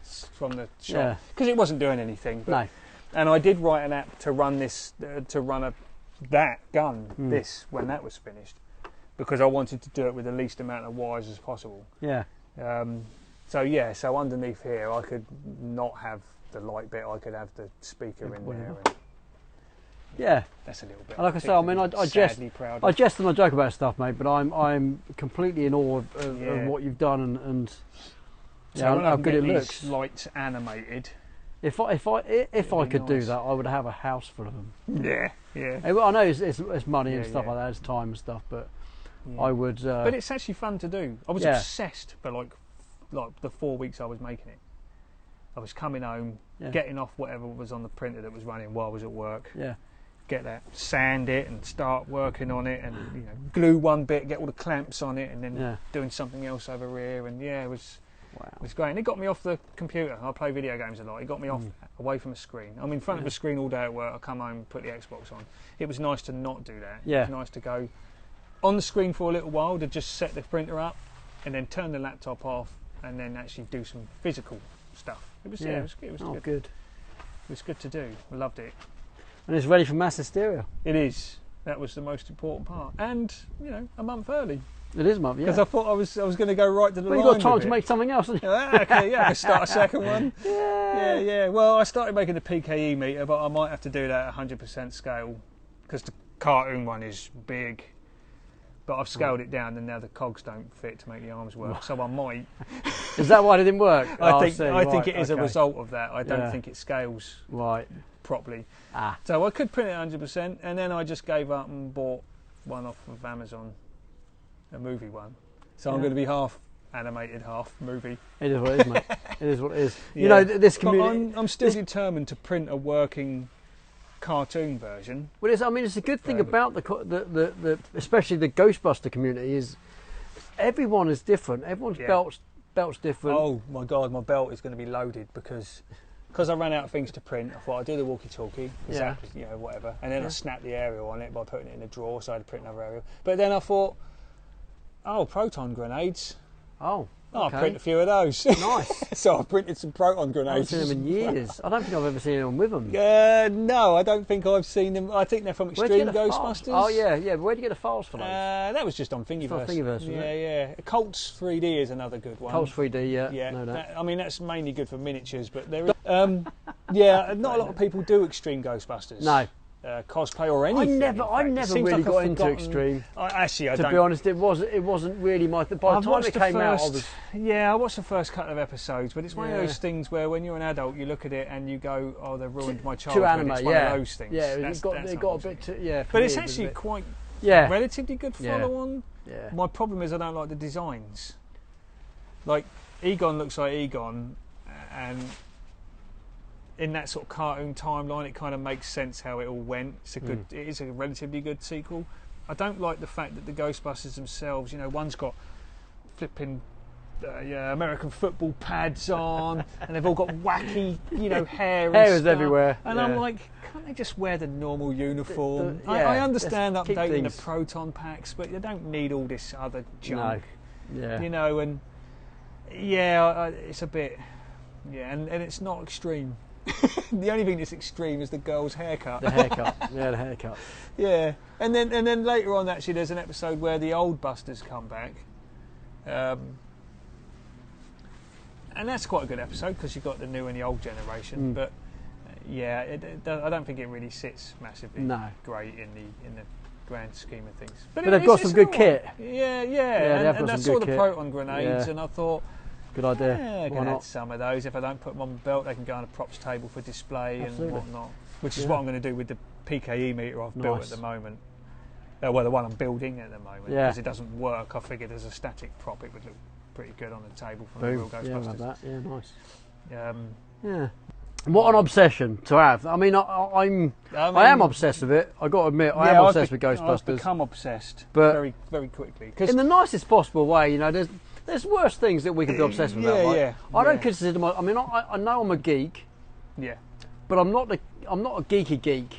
[SPEAKER 2] shop because it wasn't doing anything.
[SPEAKER 1] No.
[SPEAKER 2] And I did write an app to run this that gun when that was finished, because I wanted to do it with the least amount of wires as possible.
[SPEAKER 1] Yeah.
[SPEAKER 2] So underneath here I could not have the light bit, I could have the speaker in there.
[SPEAKER 1] Yeah.
[SPEAKER 2] That's a little bit.
[SPEAKER 1] And like I say, I mean, I jest and I joke about stuff, mate, but I'm completely in awe of what you've done and how good it looks.
[SPEAKER 2] Lights animated.
[SPEAKER 1] If I could do that, I would have a house full of them.
[SPEAKER 2] Yeah.
[SPEAKER 1] I know it's money and stuff like that, it's time and stuff, but I would.
[SPEAKER 2] But it's actually fun to do. I was obsessed for like the 4 weeks I was making it. I was coming home, getting off whatever was on the printer that was running while I was at work.
[SPEAKER 1] Yeah.
[SPEAKER 2] Get that, sand it, and start working on it, and glue one bit, get all the clamps on it, and then doing something else over here. And it was great. And it got me off the computer. I play video games a lot. It got me off away from a screen. I'm in front of a screen all day at work. I come home, put the Xbox on. It was nice to not do that.
[SPEAKER 1] Yeah.
[SPEAKER 2] It was nice to go on the screen for a little while, to just set the printer up, and then turn the laptop off, and then actually do some physical stuff. It was good.
[SPEAKER 1] Good.
[SPEAKER 2] It was good to do. I loved it.
[SPEAKER 1] And it's ready for Mass Hysteria.
[SPEAKER 2] It is. That was the most important part. And a month early.
[SPEAKER 1] It is a month,
[SPEAKER 2] because I thought I was going to go right to the line.
[SPEAKER 1] Well, you've got time to make something else, haven't you?
[SPEAKER 2] Okay, I can start a second one. Yeah. Well, I started making the PKE meter, but I might have to do that at 100% scale, because the cartoon one is big. But I've scaled it down, and now the cogs don't fit to make the arms work. So I might.
[SPEAKER 1] Is that why it didn't work?
[SPEAKER 2] I think it is a result of that. I don't think it scales properly. So I could print it 100%, and then I just gave up and bought one off of Amazon, a movie one. So I'm going to be half animated, half movie.
[SPEAKER 1] It is what it is, mate. It is what it is. This community.
[SPEAKER 2] But I'm still determined to print a working cartoon version.
[SPEAKER 1] Well, it's a good thing about the especially the Ghostbuster community is everyone is different. Everyone's belt's different.
[SPEAKER 2] Oh my God, my belt is going to be loaded because because I ran out of things to print, I thought I'd do the walkie-talkie, exactly, you know, whatever, and then I snapped the aerial on it by putting it in a drawer, so I had to print another aerial. But then I thought, oh, proton grenades. I'll print a few of those.
[SPEAKER 1] Nice.
[SPEAKER 2] So I printed some proton grenades.
[SPEAKER 1] I haven't seen them in years. I don't think I've ever seen anyone with them.
[SPEAKER 2] No, I don't think I've seen them. I think they're from Extreme Ghostbusters.
[SPEAKER 1] Oh, yeah. Where'd you get the files for those?
[SPEAKER 2] That was just on Thingiverse.
[SPEAKER 1] Yeah.
[SPEAKER 2] Colts 3D is another good one.
[SPEAKER 1] Colts 3D, yeah. No,
[SPEAKER 2] I mean, that's mainly good for miniatures, but there is... not a lot of people do Extreme Ghostbusters.
[SPEAKER 1] No.
[SPEAKER 2] Cosplay or anything.
[SPEAKER 1] I never really got into Extreme. To be honest, it wasn't really my thing. By the time it came out, I was...
[SPEAKER 2] Yeah, I watched the first couple of episodes, but it's one of those things where when you're an adult, you look at it and you go, "Oh, they've ruined my childhood."
[SPEAKER 1] Too anime,
[SPEAKER 2] it's one of those things.
[SPEAKER 1] Yeah, it got a bit too...
[SPEAKER 2] But it's actually quite relatively good follow-on.
[SPEAKER 1] Yeah.
[SPEAKER 2] My problem is I don't like the designs. Like, Egon looks like Egon, and in that sort of cartoon timeline, it kind of makes sense how it all went. It is a relatively good sequel. I don't like the fact that the Ghostbusters themselves, you know, one's got flipping American football pads on, and they've all got wacky, you know, hair.
[SPEAKER 1] Hair
[SPEAKER 2] and
[SPEAKER 1] is
[SPEAKER 2] stuff.
[SPEAKER 1] Everywhere.
[SPEAKER 2] And I'm like, can't they just wear the normal uniform? I understand updating the proton packs, but you don't need all this other junk.
[SPEAKER 1] No. Yeah.
[SPEAKER 2] You know, and it's a bit, and it's not extreme. The only thing that's extreme is the girl's haircut.
[SPEAKER 1] The haircut. Yeah, the haircut.
[SPEAKER 2] Yeah, and then later on, actually, there's an episode where the old Busters come back, and that's quite a good episode because you've got the new and the old generation. But I don't think it really sits massively great in the grand scheme of things.
[SPEAKER 1] But they've got some good kit.
[SPEAKER 2] Yeah, and I saw the proton grenades, and I thought,
[SPEAKER 1] good idea.
[SPEAKER 2] Yeah, I can add some of those. If I don't put them on the belt, they can go on a props table for display and whatnot. Which is what I'm going to do with the PKE meter I've built at the moment. Well, the one I'm building at the moment, because it doesn't work. I figured as a static prop, it would look pretty good on the table from the real Ghostbusters.
[SPEAKER 1] Yeah, nice. What an obsession to have. I mean, I am obsessed with it. I've got to admit, I am obsessed with Ghostbusters.
[SPEAKER 2] I've become obsessed
[SPEAKER 1] very,
[SPEAKER 2] very quickly.
[SPEAKER 1] In the nicest possible way, you know, there's worse things that we could be obsessed with. I don't consider myself... I mean, I know I'm a geek.
[SPEAKER 2] Yeah.
[SPEAKER 1] But I'm not a geeky geek.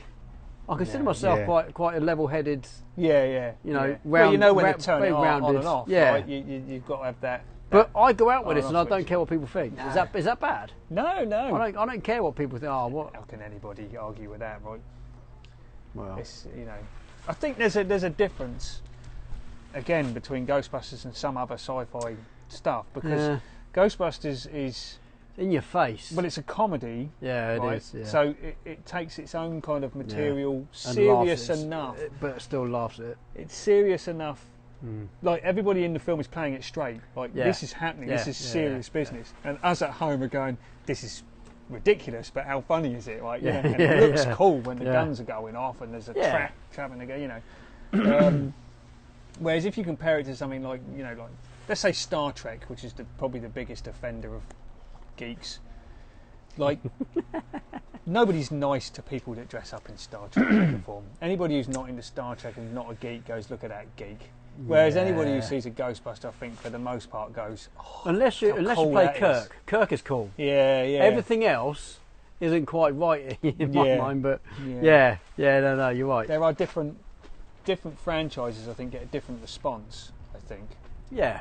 [SPEAKER 1] I consider myself quite a level-headed...
[SPEAKER 2] You
[SPEAKER 1] know,
[SPEAKER 2] well, you know when to turn it on and off.
[SPEAKER 1] Yeah.
[SPEAKER 2] Right? You've got to have that.
[SPEAKER 1] But I go out with this and I don't care what people think. No. Is that bad?
[SPEAKER 2] No.
[SPEAKER 1] I don't care what people think. What?
[SPEAKER 2] How can anybody argue with that, right?
[SPEAKER 1] Well,
[SPEAKER 2] it's, you know, I think there's a difference again between Ghostbusters and some other sci-fi stuff, because Ghostbusters is
[SPEAKER 1] in your face.
[SPEAKER 2] Well, it's a comedy.
[SPEAKER 1] Yeah, it is. Yeah.
[SPEAKER 2] So it takes its own kind of material, serious enough,
[SPEAKER 1] but it still laughs at it.
[SPEAKER 2] It's serious enough. Like, everybody in the film is playing it straight. Like, this is happening. This is serious business. And us at home are going, this is ridiculous, but how funny is it? Like, and it looks cool when the guns are going off and there's a track traveling to go, you know. Whereas if you compare it to something like, you know, like, let's say Star Trek, which is probably the biggest offender of geeks. Like, nobody's nice to people that dress up in Star Trek uniform. Anybody who's not into Star Trek and not a geek goes, look at that geek. Whereas anybody who sees a Ghostbuster, I think, for the most part, goes,
[SPEAKER 1] unless you play Kirk. Kirk is cool.
[SPEAKER 2] Yeah.
[SPEAKER 1] Everything else isn't quite right in my mind, but no, you're right.
[SPEAKER 2] There are different franchises, I think, get a different response, I think.
[SPEAKER 1] I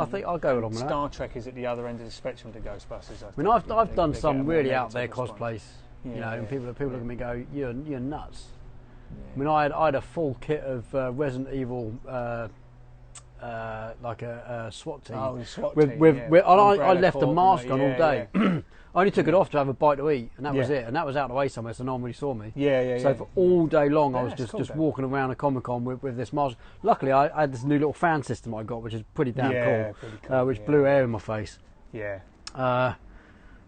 [SPEAKER 1] think I'll go along with that.
[SPEAKER 2] Star Trek is at the other end of the spectrum to Ghostbusters.
[SPEAKER 1] I mean, I've done some really out there cosplays, you know, and people look at me and go, you're nuts. I mean, I had a full kit of Resident Evil, like a SWAT team.
[SPEAKER 2] Oh, SWAT
[SPEAKER 1] team. I left the mask on all day. I only took it off to have a bite to eat, and that was it. And that was out the way somewhere, so no one really saw me. So for all day long, I was just walking around a Comic-Con with this mask. Luckily, I had this new little fan system I got, which is pretty damn cool, which blew air in my face.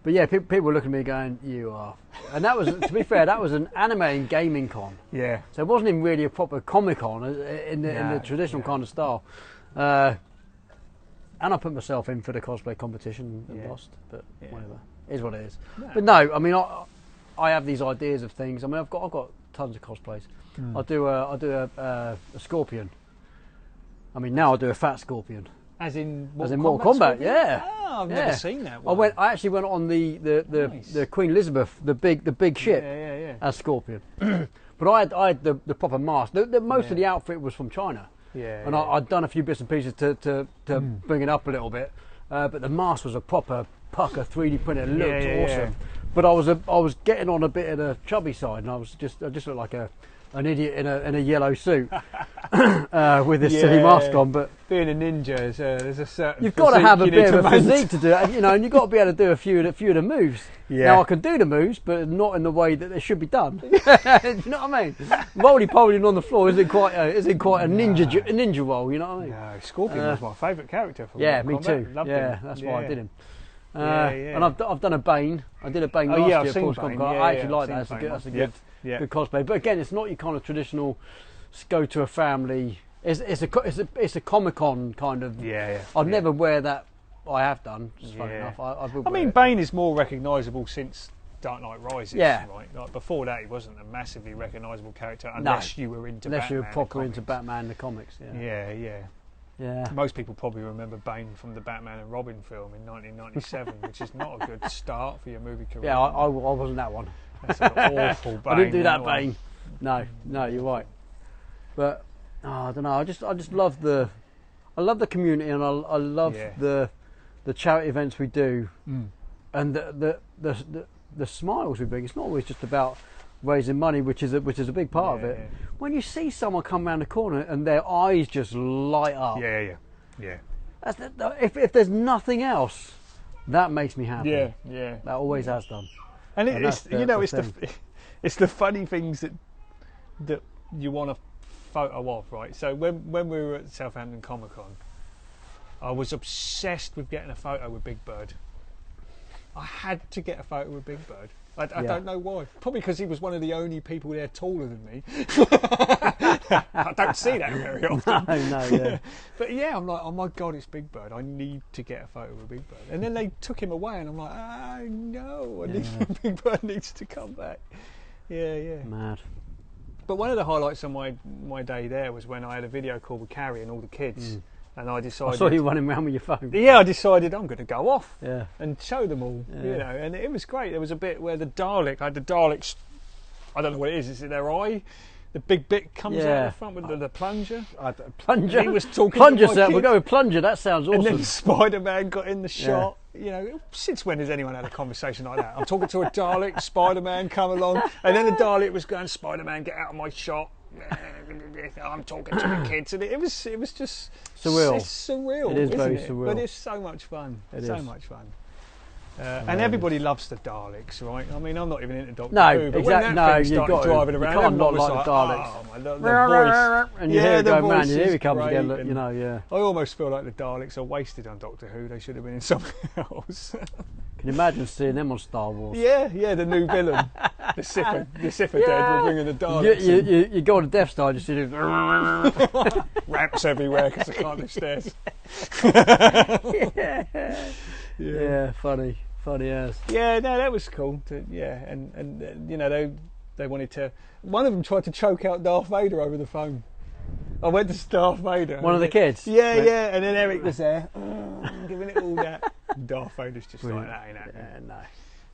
[SPEAKER 1] But yeah, people were looking at me going, you are. And that was, to be fair, that was an anime and gaming con.
[SPEAKER 2] Yeah.
[SPEAKER 1] So it wasn't even really a proper Comic-Con in the traditional kind of style. And I put myself in for the cosplay competition and lost, but whatever. It is what it is. No. But no, I mean, I have these ideas of things. I mean, I've got tons of cosplays. I do a scorpion. I mean, now I do a fat scorpion.
[SPEAKER 2] As in
[SPEAKER 1] Mortal Kombat, yeah.
[SPEAKER 2] Oh, I've never seen that one.
[SPEAKER 1] I actually went on the Queen Elizabeth, the big ship, as Scorpion. But I had the proper mask. Most of the outfit was from China.
[SPEAKER 2] Yeah.
[SPEAKER 1] And I'd done a few bits and pieces to bring it up a little bit. But the mask was a proper pucker 3D printed. It looked awesome. But I was getting on a bit of the chubby side, and I just looked like an idiot in a yellow suit with this silly mask on. But
[SPEAKER 2] being a ninja, there's a certain
[SPEAKER 1] you've got to have a bit of a physique to do it, and you've got to be able to do a few of the moves. Yeah. Now I can do the moves, but not in the way that they should be done. You know what I mean? Roly-poly on the floor isn't quite a ninja roll. You know what I mean?
[SPEAKER 2] No, Scorpion was my favourite character. From
[SPEAKER 1] me too.
[SPEAKER 2] Loved him.
[SPEAKER 1] That's why I did him. And I've done a Bane. I did a Bane last year. Of course, I actually like that. That's a good cosplay. But again, it's not your kind of traditional go to a family. It's a Comic-Con kind of. I'd never wear that. I have done. Just funny enough. I mean,
[SPEAKER 2] Bane is more recognisable since Dark Knight Rises.
[SPEAKER 1] Yeah.
[SPEAKER 2] Right. Like before that, he wasn't a massively recognisable character unless you were into.
[SPEAKER 1] Unless
[SPEAKER 2] Batman
[SPEAKER 1] you were proper into Batman the comics.
[SPEAKER 2] Yeah. Most people probably remember Bane from the Batman and Robin film in 1997, which is not a good start for your movie career.
[SPEAKER 1] Yeah, I wasn't that one.
[SPEAKER 2] That's an awful Bane.
[SPEAKER 1] I didn't do that Bane. No, you're right. But I don't know. I just love the community, and I love the charity events we do, and the smiles we bring. It's not always just about raising money, which is a big part of it. Yeah. When you see someone come around the corner and their eyes just light up.
[SPEAKER 2] Yeah.
[SPEAKER 1] If there's nothing else, that makes me happy.
[SPEAKER 2] Yeah.
[SPEAKER 1] That always has done.
[SPEAKER 2] And it's the funny things that you want a photo of, right? So when we were at Southampton Comic-Con, I was obsessed with getting a photo with Big Bird. I had to get a photo with Big Bird. I don't know why. Probably because he was one of the only people there taller than me. I don't see that very often.
[SPEAKER 1] No.
[SPEAKER 2] But I'm like, oh my God, it's Big Bird. I need to get a photo with Big Bird. And then they took him away, and I'm like, no, Big Bird needs to come back. Yeah.
[SPEAKER 1] Mad.
[SPEAKER 2] But one of the highlights of my day there was when I had a video call with Kerrin and all the kids. And I decided.
[SPEAKER 1] I saw you running around with your phone.
[SPEAKER 2] Yeah, I decided I'm going to go off and show them all.
[SPEAKER 1] Yeah.
[SPEAKER 2] And it was great. There was a bit where I had the Daleks. I don't know what it is. Is it their eye? The big bit comes out the front with the plunger.
[SPEAKER 1] Plunger.
[SPEAKER 2] And he was talking.
[SPEAKER 1] Plunger. We'll go with plunger. That sounds awesome.
[SPEAKER 2] And then Spider-Man got in the shot. Since when has anyone had a conversation like that? I'm talking to a Dalek. Spider-Man come along, and then the Dalek was going, "Spider-Man, get out of my shot." I'm talking to the kids, and it was just
[SPEAKER 1] surreal.
[SPEAKER 2] It's surreal.
[SPEAKER 1] It is very
[SPEAKER 2] it?
[SPEAKER 1] surreal,
[SPEAKER 2] but it's so much fun. Much fun. And everybody loves the Daleks, right? I mean, I'm not even into Doctor Who, but
[SPEAKER 1] exactly.
[SPEAKER 2] when that thing started driving around,
[SPEAKER 1] you can't not
[SPEAKER 2] like
[SPEAKER 1] the Daleks.
[SPEAKER 2] Oh, the voice,
[SPEAKER 1] and you hear it go, man. Here he comes
[SPEAKER 2] great,
[SPEAKER 1] again.
[SPEAKER 2] I almost feel like the Daleks are wasted on Doctor Who. They should have been in something else.
[SPEAKER 1] Can you imagine seeing them on Star Wars?
[SPEAKER 2] Yeah, the new villain, the Siffer Dead. We're bringing the Daleks.
[SPEAKER 1] You go on the Death Star, you see
[SPEAKER 2] ramps everywhere because I can't lift stairs.
[SPEAKER 1] Yeah, funny as.
[SPEAKER 2] Yeah, no, that was cool. And they wanted to. One of them tried to choke out Darth Vader over the phone. I went to Darth Vader.
[SPEAKER 1] One of the kids?
[SPEAKER 2] Yeah, and then Eric was there, giving it all that. Darth Vader's just brilliant. Like that, ain't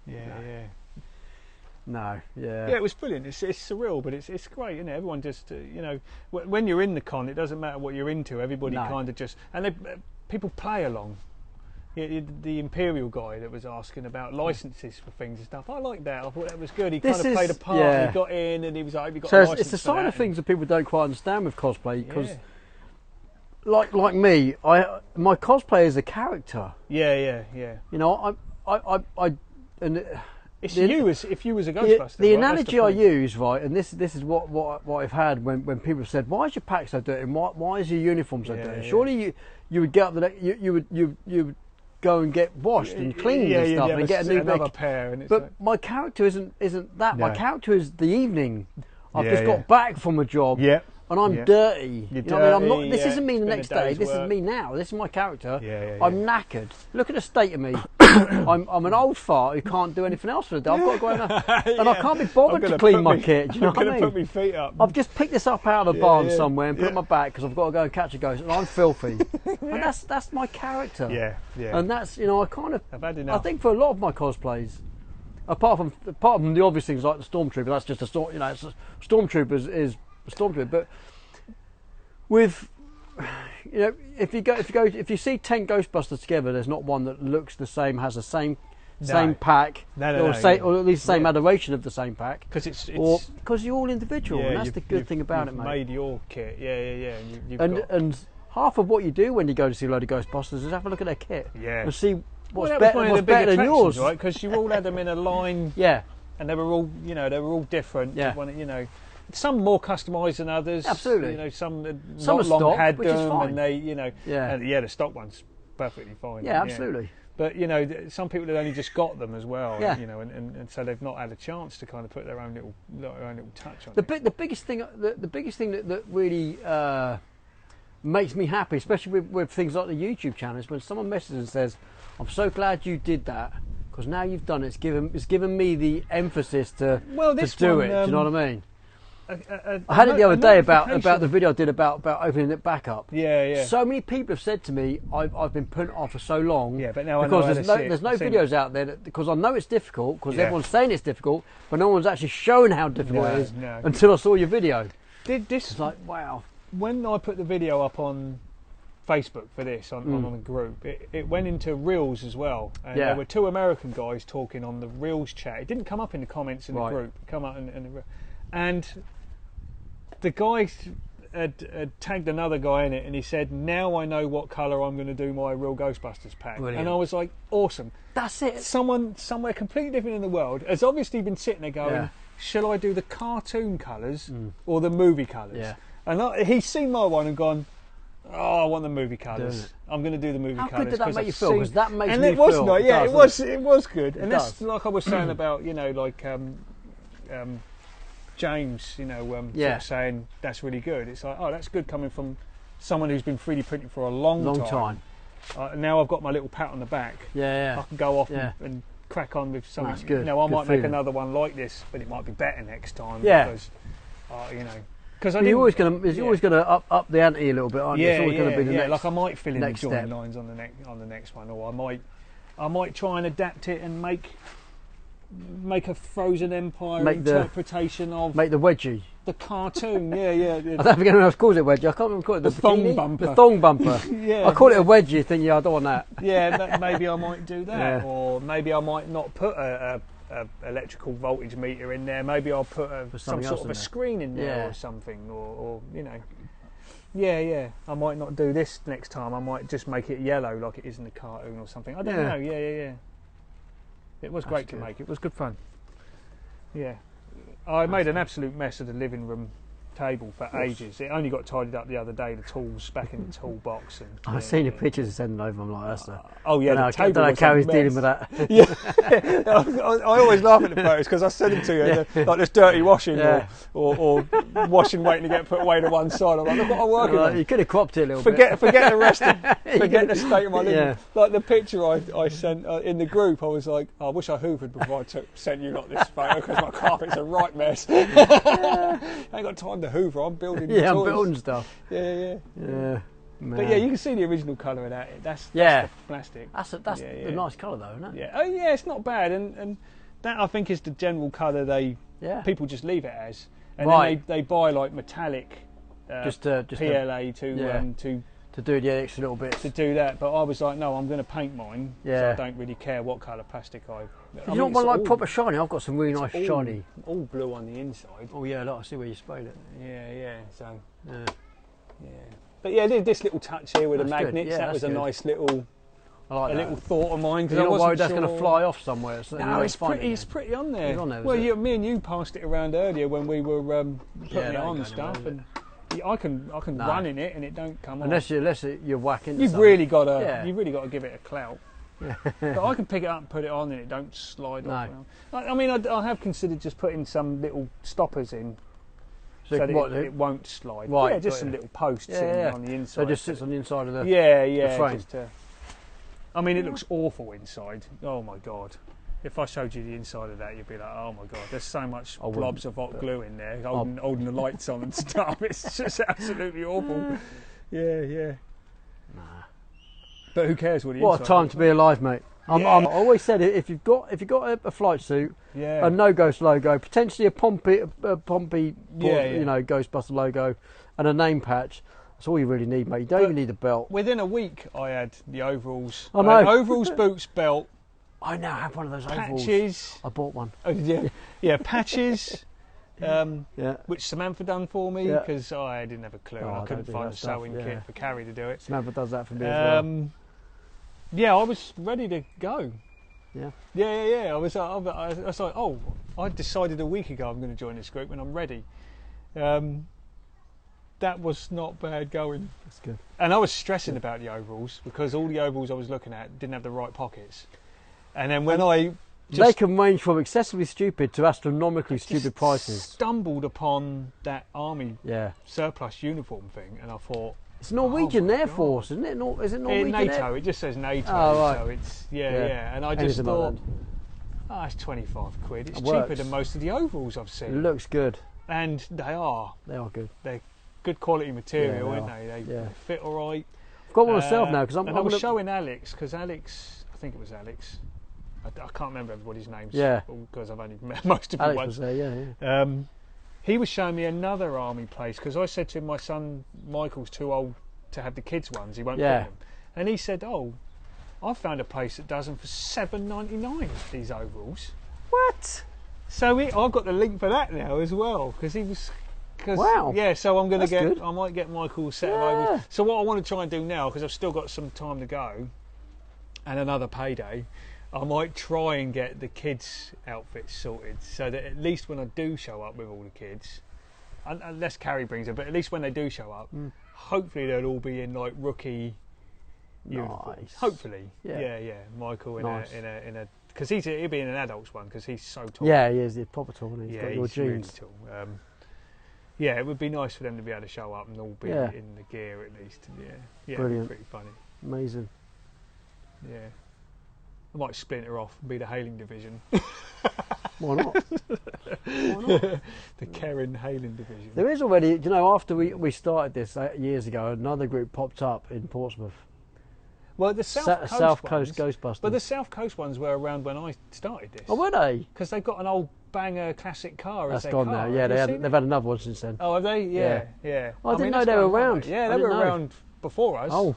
[SPEAKER 2] it?
[SPEAKER 1] No.
[SPEAKER 2] Yeah, it was brilliant. It's surreal, but it's great, isn't it? Everyone just, when you're in the con, it doesn't matter what you're into. Everybody kind of just, and people play along. The Imperial guy that was asking about licences for things and stuff. I like that. I thought that was good. He kind of played a part. He got in, and he was like, "Have you got a license?" So
[SPEAKER 1] it's the side of things that people don't quite understand with cosplay, because, like me, my cosplay is a character.
[SPEAKER 2] Yeah. It's if you was a Ghostbuster.
[SPEAKER 1] The analogy I use, right, and this is what I've had when people have said, "Why is your pack so dirty? And why is your uniform so dirty?" Surely you would get up you would go and get washed and cleaned and stuff and get another
[SPEAKER 2] pair. And
[SPEAKER 1] but my character isn't that. No. My character is the evening. I've just got back from a job.
[SPEAKER 2] Yeah.
[SPEAKER 1] And I'm dirty.
[SPEAKER 2] You're
[SPEAKER 1] dirty. What I mean? I'm not. This
[SPEAKER 2] yeah.
[SPEAKER 1] isn't me the
[SPEAKER 2] It's
[SPEAKER 1] next
[SPEAKER 2] been a
[SPEAKER 1] day.
[SPEAKER 2] day's
[SPEAKER 1] This
[SPEAKER 2] work.
[SPEAKER 1] is me now. This is my character.
[SPEAKER 2] Yeah.
[SPEAKER 1] I'm knackered. Look at the state of me. I'm an old fart who can't do anything else for the day. I've got to go in and I can't be bothered to clean my kit. Do you know what I mean?
[SPEAKER 2] I'm going to put my feet up.
[SPEAKER 1] I've just picked this up out of the barn somewhere and put it on my back because I've got to go and catch a ghost, and I'm filthy. And that's my character.
[SPEAKER 2] Yeah.
[SPEAKER 1] And that's, you know,
[SPEAKER 2] I've had enough.
[SPEAKER 1] I think for a lot of my cosplays, apart from the obvious things like the Stormtrooper, that's just it's a Stormtrooper is a Stormtrooper. But with, you know, if you see 10 Ghostbusters together, there's not one that looks the same, has the same pack, or at least the same adoration of the same pack, because you're all individual, and that's the good thing about it, mate.
[SPEAKER 2] Made your kit,
[SPEAKER 1] and half of what you do when you go to see a load of Ghostbusters is have a look at their kit, and see what's better than yours,
[SPEAKER 2] right? Because you all had them in a line, and they were all different. You know, some more customised than others.
[SPEAKER 1] Absolutely.
[SPEAKER 2] You know, some
[SPEAKER 1] are
[SPEAKER 2] not long
[SPEAKER 1] stock,
[SPEAKER 2] had
[SPEAKER 1] which
[SPEAKER 2] them,
[SPEAKER 1] is fine.
[SPEAKER 2] and they, you know, the stock one's perfectly fine.
[SPEAKER 1] Yeah, absolutely.
[SPEAKER 2] But you know, some people have only just got them as well. You know, and so they've not had a chance to kind of put their own little touch on it.
[SPEAKER 1] The biggest thing that really makes me happy, especially with things like the YouTube channel, is when someone messages and says, "I'm so glad you did that, because now you've done it. It's given me the emphasis to do it." Do you know what I mean? I had it the other day about the video I did about opening it back up. So many people have said to me, I've been putting it off for so long.
[SPEAKER 2] But now
[SPEAKER 1] because there's no videos out there because I know it's difficult, because everyone's saying it's difficult, but no one's actually showing how difficult it is until I saw your video. It's like, wow.
[SPEAKER 2] When I put the video up on Facebook for this on a group, it went into Reels as well, and there were 2 American guys talking on the Reels chat. It didn't come up in the comments in the group. It come up and the guy had tagged another guy in it, and he said, "Now I know what colour I'm going to do my real Ghostbusters pack." Brilliant. And I was like, awesome.
[SPEAKER 1] That's it.
[SPEAKER 2] Someone somewhere completely different in the world has obviously been sitting there going, shall I do the cartoon colours or the movie colours? And he's seen my one and gone, oh, I want the movie colours. I'm going to do the movie colours.
[SPEAKER 1] How good did that make you feel? Because that makes me
[SPEAKER 2] feel. And it was nice. It was good. And that's like I was saying about, you know, like James, you know, sort of saying that's really good. It's like, oh, that's good coming from someone who's been 3D printing for a long time. Now I've got my little pat on the back. I can go off and crack on with something.
[SPEAKER 1] That's good.
[SPEAKER 2] Now I might make another one like this, but it might be better next time. Because, you know. Because you're always going
[SPEAKER 1] to up the ante a little bit, aren't you? It's always going to be the next.
[SPEAKER 2] Like I might fill in the join
[SPEAKER 1] step.
[SPEAKER 2] lines on the next one, or I might try and adapt it and make a Frozen Empire interpretation of
[SPEAKER 1] the wedgie,
[SPEAKER 2] the cartoon. I
[SPEAKER 1] don't forget anyone else calls it wedgie. I can't remember what it.
[SPEAKER 2] The thong bumper.
[SPEAKER 1] The thong bumper. I call it a wedgie. You think, I don't want that.
[SPEAKER 2] Maybe I might do that, or maybe I might not put a electrical voltage meter in there. Maybe I'll put some sort of a screen in there or something, or you know. I might not do this next time. I might just make it yellow like it is in the cartoon or something. I don't know. It was great to make. It was good fun. I made an absolute mess of the living room table for ages. It only got tidied up the other day. The tools back in the toolbox. And
[SPEAKER 1] I've seen your pictures sending over. I'm like, that's the.
[SPEAKER 2] The table.
[SPEAKER 1] I don't know how Carrie's dealing with that.
[SPEAKER 2] I always laugh at the photos because I send them to you, like this dirty washing or washing waiting to get put away to one side. I'm like, look what I'm working on.
[SPEAKER 1] You could have cropped it a little bit.
[SPEAKER 2] Forget the rest. Forget the state of my living room. Like the picture I sent in the group, I was like, I wish I hoovered before I sent you like this photo because my carpet's a right mess. I ain't got time to hoover. I'm building.
[SPEAKER 1] I'm building stuff.
[SPEAKER 2] Yeah.
[SPEAKER 1] Man.
[SPEAKER 2] But you can see the original colour of that. That's the plastic.
[SPEAKER 1] That's a nice colour though, isn't it?
[SPEAKER 2] It's not bad, and that I think is the general colour people just leave it as, and then they buy like metallic
[SPEAKER 1] just
[SPEAKER 2] PLA to
[SPEAKER 1] do the extra little bits
[SPEAKER 2] to do that. But I was like, no, I'm going to paint mine. So I don't really care what colour plastic
[SPEAKER 1] You don't want like proper shiny? I've got some really nice shiny.
[SPEAKER 2] All blue on the inside.
[SPEAKER 1] Oh yeah, look, I see where you sprayed it.
[SPEAKER 2] So But this little touch here with the magnets, that was a nice little. I like that. Little thought of mine because I wasn't
[SPEAKER 1] worried that's going to fly off somewhere. So
[SPEAKER 2] no, it's pretty on there.
[SPEAKER 1] It's on there,
[SPEAKER 2] well, me and you passed it around earlier when we were putting it on and stuff, and I can run in it and it don't come off.
[SPEAKER 1] Unless you're whacking.
[SPEAKER 2] You've really got to give it a clout. But I can pick it up and put it on and it don't slide off. I mean, I have considered just putting some little stoppers in. So that it won't slide.
[SPEAKER 1] Right.
[SPEAKER 2] Yeah, just some little posts on the inside.
[SPEAKER 1] So it just sits on the inside of the
[SPEAKER 2] the frame. I mean, it looks awful inside. Oh my God. If I showed you the inside of that, you'd be like, oh my God, there's so much blobs of hot glue in there, holding the lights on and stuff. It's just absolutely awful. Yeah.
[SPEAKER 1] Nah.
[SPEAKER 2] But who cares what the
[SPEAKER 1] What a
[SPEAKER 2] inside
[SPEAKER 1] time
[SPEAKER 2] is
[SPEAKER 1] to be alive, mate. I always said it, if you've got a flight suit, a No Ghost logo, potentially a Pompey, Ghostbuster logo, and a name patch. That's all you really need, mate. You don't even need a belt.
[SPEAKER 2] Within a week, I had the overalls.
[SPEAKER 1] I know.
[SPEAKER 2] Overalls, boots, belt.
[SPEAKER 1] I now have one of those overalls.
[SPEAKER 2] Patches.
[SPEAKER 1] I bought one.
[SPEAKER 2] Oh, yeah, patches. Which Samantha done for me because I didn't have a clue. I couldn't find a sewing kit for Carrie to do it.
[SPEAKER 1] Samantha does that for me as well.
[SPEAKER 2] Yeah, I was ready to go.
[SPEAKER 1] Yeah.
[SPEAKER 2] I was like, oh, I decided a week ago I'm going to join this group and I'm ready. That was not bad going.
[SPEAKER 1] That's good.
[SPEAKER 2] And I was stressing about the overalls because all the overalls I was looking at didn't have the right pockets. And then when
[SPEAKER 1] they can range from excessively stupid to astronomically stupid prices.
[SPEAKER 2] Stumbled upon that army surplus uniform thing, and I thought
[SPEAKER 1] it's Norwegian Air Force, isn't it? Is it Norwegian?
[SPEAKER 2] NATO. It just says NATO.
[SPEAKER 1] Oh, right.
[SPEAKER 2] So it's And I just thought, it's 25 quid. It's cheaper than most of the overalls I've seen.
[SPEAKER 1] It looks good,
[SPEAKER 2] and they are.
[SPEAKER 1] They are good.
[SPEAKER 2] They're good quality material, aren't they? They fit all right.
[SPEAKER 1] I've got one myself now because
[SPEAKER 2] I was showing Alex because Alex, I think it was Alex. I can't remember everybody's names because I've only met most of them once.
[SPEAKER 1] Was there,
[SPEAKER 2] he was showing me another army place because I said to him, my son Michael's too old to have the kids ones, he won't fit them. And he said, oh, I found a place that does them for $7.99, these overalls.
[SPEAKER 1] What?
[SPEAKER 2] So I've got the link for that now as well because he was...
[SPEAKER 1] Wow.
[SPEAKER 2] Yeah, so I'm going to
[SPEAKER 1] I
[SPEAKER 2] might get Michael a set of overalls. So what I want to try and do now, because I've still got some time to go and another payday, I might try and get the kids' outfits sorted so that at least when I do show up with all the kids, unless Carrie brings them, but at least when they do show up, hopefully they'll all be in like rookie uniforms. Hopefully, yeah. Michael in a because he'll be in an adult's one because he's so tall.
[SPEAKER 1] Yeah, he is. He's proper tall. He's got your jeans.
[SPEAKER 2] Really tall. Yeah, it would be nice for them to be able to show up and all be in the gear at least. Yeah,
[SPEAKER 1] brilliant.
[SPEAKER 2] It'd be pretty funny.
[SPEAKER 1] Amazing.
[SPEAKER 2] Yeah. I might splinter off and be the hailing division.
[SPEAKER 1] Why not?
[SPEAKER 2] The Kerrin hailing division.
[SPEAKER 1] There is already, after we started this years ago, another group popped up in Portsmouth.
[SPEAKER 2] Well, the South
[SPEAKER 1] Coast Ghostbusters.
[SPEAKER 2] But the South Coast ones were around when I started this.
[SPEAKER 1] Oh, were they?
[SPEAKER 2] Because they've got an old banger classic car.
[SPEAKER 1] That's gone now. Yeah, they've had another one since then.
[SPEAKER 2] Oh, have they? Yeah.
[SPEAKER 1] I didn't know they were around.
[SPEAKER 2] Yeah, they were around before us.
[SPEAKER 1] Oh.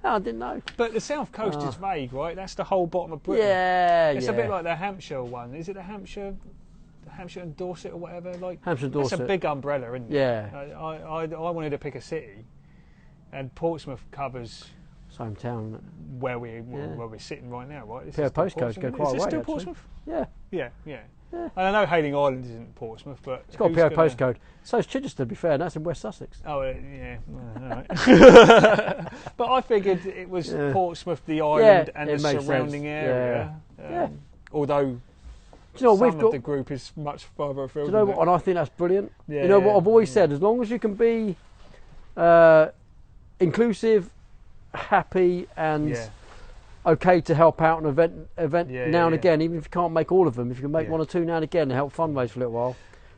[SPEAKER 1] I didn't know.
[SPEAKER 2] But the South Coast is vague, right? That's the whole bottom of Britain.
[SPEAKER 1] Yeah,
[SPEAKER 2] it's a bit like the Hampshire one. Is it the Hampshire and Dorset or whatever? Like
[SPEAKER 1] Hampshire and Dorset.
[SPEAKER 2] That's a big umbrella, isn't it?
[SPEAKER 1] Yeah.
[SPEAKER 2] I wanted to pick a city, and Portsmouth covers
[SPEAKER 1] same town
[SPEAKER 2] where we're sitting right now, right?
[SPEAKER 1] Pair of postcodes go quite a way.
[SPEAKER 2] Is it still
[SPEAKER 1] actually.
[SPEAKER 2] Portsmouth?
[SPEAKER 1] Yeah.
[SPEAKER 2] And I know Hailing Island isn't Portsmouth, but
[SPEAKER 1] it's got a pair of postcode. So is Chichester, to be fair, and that's in West Sussex.
[SPEAKER 2] Oh, yeah. All right. But I figured it was Portsmouth, the island, and the surrounding area. Although some of the group is much further afield.
[SPEAKER 1] Do you know what? And I think that's brilliant.
[SPEAKER 2] Yeah,
[SPEAKER 1] what I've always said, as long as you can be inclusive, happy, and okay to help out an event now and again, even if you can't make all of them, if you can make one or two now and again to help fundraise for a little while.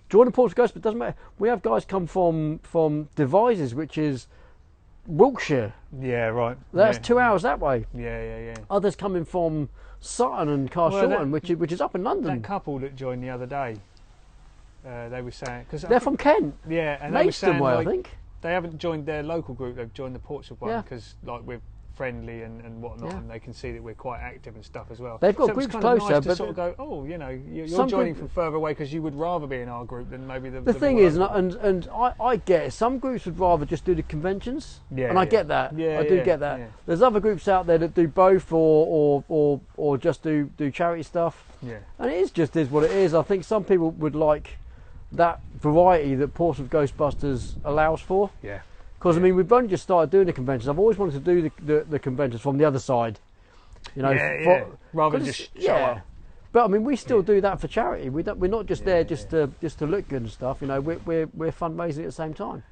[SPEAKER 1] Join the Portsmouth Ghost, but it doesn't matter. We have guys come from Devizes, which is Wiltshire.
[SPEAKER 2] Yeah, right.
[SPEAKER 1] That's 2 hours that way.
[SPEAKER 2] Yeah.
[SPEAKER 1] Others coming from Sutton and Carshalton, which is up in London.
[SPEAKER 2] That couple that joined the other day, they were saying... Cause
[SPEAKER 1] they're from Kent.
[SPEAKER 2] Yeah, and they were saying,
[SPEAKER 1] I think.
[SPEAKER 2] They haven't joined their local group, they've joined the Portsmouth one because we're friendly and whatnot, and they can see that we're quite active and stuff as well.
[SPEAKER 1] They've got groups closer,
[SPEAKER 2] nice to sort of go, you're joining from further away because you would rather be in our group than maybe the
[SPEAKER 1] thing is, and I get it, some groups would rather just do the conventions, and I get that. I do get that. There's other groups out there that do both or just do charity stuff.
[SPEAKER 2] Yeah.
[SPEAKER 1] And it is what it is. I think some people would like that variety that Portsmouth Ghostbusters allows for.
[SPEAKER 2] Yeah.
[SPEAKER 1] Because we've only just started doing the conventions. I've always wanted to do the conventions from the other side,
[SPEAKER 2] rather than just show up.
[SPEAKER 1] But we still do that for charity. We're not just there just to look good and stuff. We're fundraising at the same time.